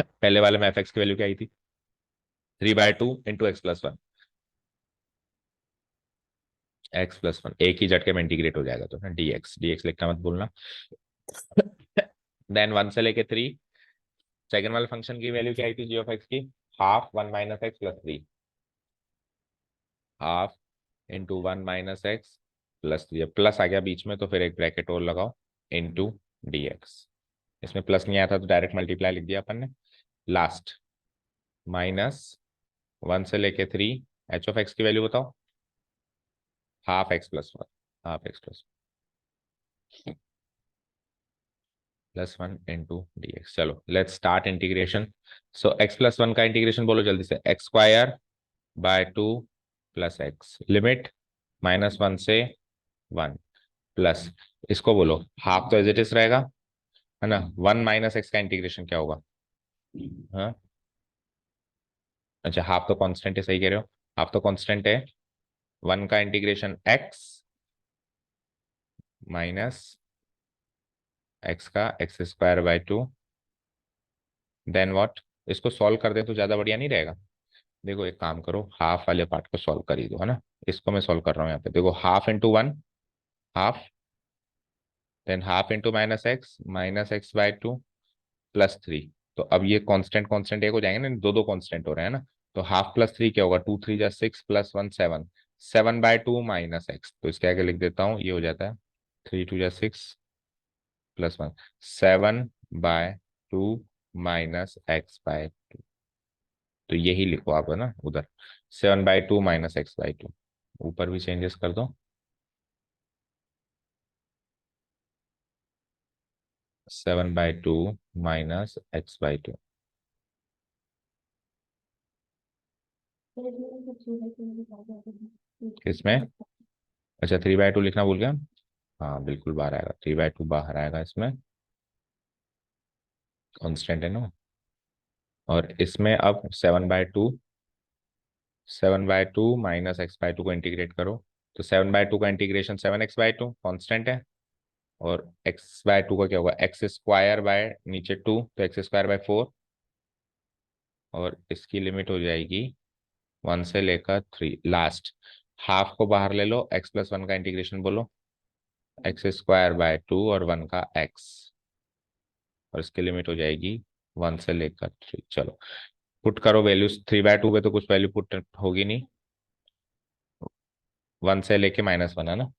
पहले वाले में fx की वैल्यू क्या आई थी? 3/2 इंटू x + 1, x + 1 एक ही झटके में इंटीग्रेट हो जाएगा, तो ना dx लिखना मत भूलना। देन 1 से लेके 3, सेकंड वाले फंक्शन की वैल्यू क्या आई थी g of x की? Half 1 - x + 3, half into 1 - x + 3, plus आ गया बीच में तो फिर एक ब्रैकेट और लगाओ इंटू dx। इसमें प्लस नहीं आया था तो डायरेक्ट मल्टीप्लाई लिख दिया अपन ने। लास्ट -1 से लेके 3, h of x की वैल्यू बताओ? Half x + 1, half x + 1 into dx। चलो let's start integration. So x + 1 का इंटीग्रेशन बोलो जल्दी से। x²/2 + x, लिमिट -1 से 1, प्लस इसको बोलो हाफ, तो एज इट इज रहेगा, है ना? 1 - x का इंटीग्रेशन क्या होगा? हाँ, अच्छा हाफ तो कांस्टेंट है, सही कह रहे हो, हाफ तो कांस्टेंट है। 1 का इंटीग्रेशन x माइनस x का x²/2, देन व्हाट? इसको सॉल्व कर दे तो ज्यादा बढ़िया नहीं रहेगा? देखो एक काम करो, हाफ वाले पार्ट को सॉल्व कर ही दो, है ना? इसको मैं सॉल्व कर रहा हूँ यहाँ पे, देखो half into 1 half, than half into -x/2 + 3। तो अब ये कांस्टेंट कांस्टेंट एक हो जाएंगे ना, दो दो कांस्टेंट हो रहे हैं ना, तो हाफ + 3 क्या होगा? 2 × 3 = 6 + 1 7, 7/2 माइनस एक्स, तो इसके आगे लिख देता हूँ, ये हो जाता है 3 2 6 +1, 7/2 माइनस x/2, तो यही लिखो आप, है ना, उधर 7/2 माइनस x/2, ऊपर भी चेंजेस कर दो, 7/2 माइनस x/2, किसमें, अच्छा 3/2 लिखना भूल गया, हाँ बिल्कुल बाहर आएगा, 3/2 बाहर आएगा इसमें, कांस्टेंट है ना, और इसमें अब 7/2 माइनस x/2 को इंटीग्रेट करो, तो 7/2 का इंटीग्रेशन 7x/2 कांस्टेंट है, और x/2 का क्या होगा, x² बाय नीचे 2, तो x²/4, और इसकी लिमिट हो जाएगी 1 से लेकर 3, लास्ट हाफ को बाहर ले लो, x+1 का इंटीग्रेशन बोलो, x²/2 और 1 का x, और इसकी लिमिट हो जाएगी 1 से लेकर 3। चलो पुट करो वैल्यूज, 3/2 पे तो कुछ वैल्यू पुट होगी नहीं, 1 से लेके -1 है ना,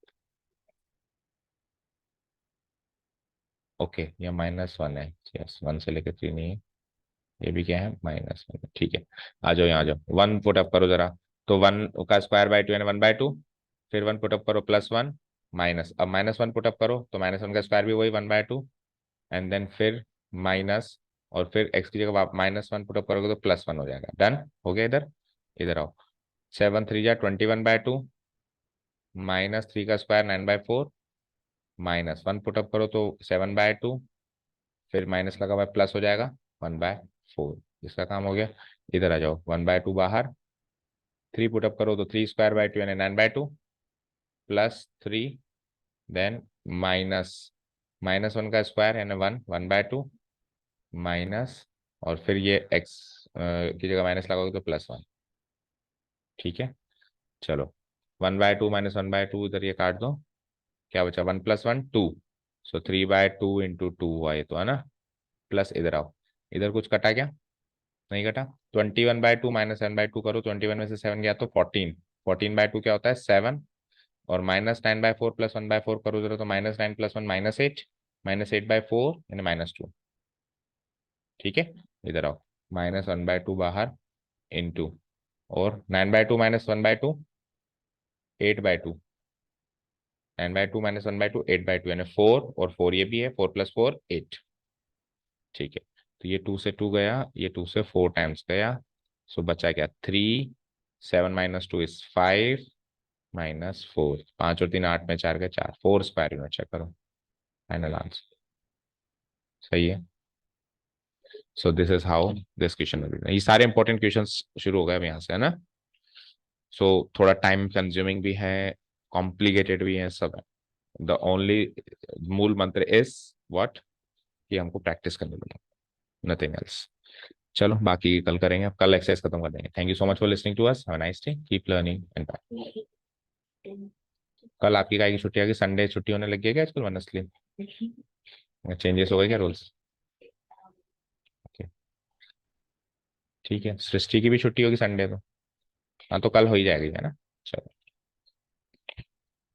ओके ये -1 है, यस 1 से लेके 3 नहीं है, ये भी क्या है -1, ठीक है, आ जाओ यहाँ, आ जाओ, 1 पुट अप करो जरा, तो 1 का स्क्वायर/2 यानी 1/2, फिर 1 पुट अप करो +1 माइनस, अब -1 पुट अप करो तो -1 का स्क्वायर भी वही 1/2, एंड देन फिर माइनस, और फिर x की जगह आप -1 पुट अप करोगे तो +1 हो जाएगा, डन हो गया, इधर इधर आओ, 7 3 = 21/2, -3 का स्क्वायर 9/4, -1 पुट अप करो तो 7/2, फिर माइनस लगा हुआ प्लस हो जाएगा 1/4, इसका काम हो गया, इधर आ जाओ, 1/2 बाहर, 3 पुटअप करो तो 3²/2 यानी 9/2, +3, देन माइनस -1 का स्क्वायर यानी 1/2, माइनस, और फिर ये x की जगह माइनस लगाओगे तो +1, ठीक है, चलो 1/2 माइनस 1/2, इधर ये काट दो, क्या बचा, 1 + 1 2, सो 3/2 इंटू 2 हुआ ये तो, है ना, प्लस इधर आओ, इधर कुछ कटा क्या, नहीं कटा, 21/2 माइनस 7/2 करो, 21 में से 7 गया तो 14, 14/2 क्या होता है 7, और -9/4 + 1/4 करो जरा, तो -9 + 1 -8, -8/4 यानी -2, ठीक है, इधर आओ, -1/2 बाहर इंटू, और 9/2 माइनस 1/2 8/2, 9/2 माइनस 1/2 8/2 यानी 4, और 4 ये भी है, 4 + 4 8, ठीक है, तो ये 2 से 2 गया, ये 2 से 4 टाइम्स गया, सो बचा क्या 3, 7 - 2 = 5, -4, 5 और 3 8 में 4 के 4, 4 स्क्वायर यूनिट चेक करो, फाइनल आंसर सही है। So this is how this question will be, ये सारे इंपॉर्टेंट क्वेश्चंस शुरू हो गए अब यहाँ से, है ना, सो थोड़ा टाइम कंज्यूमिंग भी है, कॉम्प्लिकेटेड भी है, सब है, द ओनली मूल मंत्र इज व्हाट, कि हमको प्रैक्टिस करनी पड़ेगी, नथिंग एल्स। चलो बाकी कल करेंगे, अब कल एक्सरसाइज खत्म कर देंगे, thank you so much for listening to us, have a nice day, keep learning and bye. कल आपकी काय की छुट्टी आ गई, संडे छुट्टी होने लगी है क्या आजकल, वनसली चेंजेस हो गए क्या रूल्स, ठीक है, सृष्टि की भी छुट्टी होगी संडे तो, हाँ तो कल हो ही जाएगी, है ना, चलो।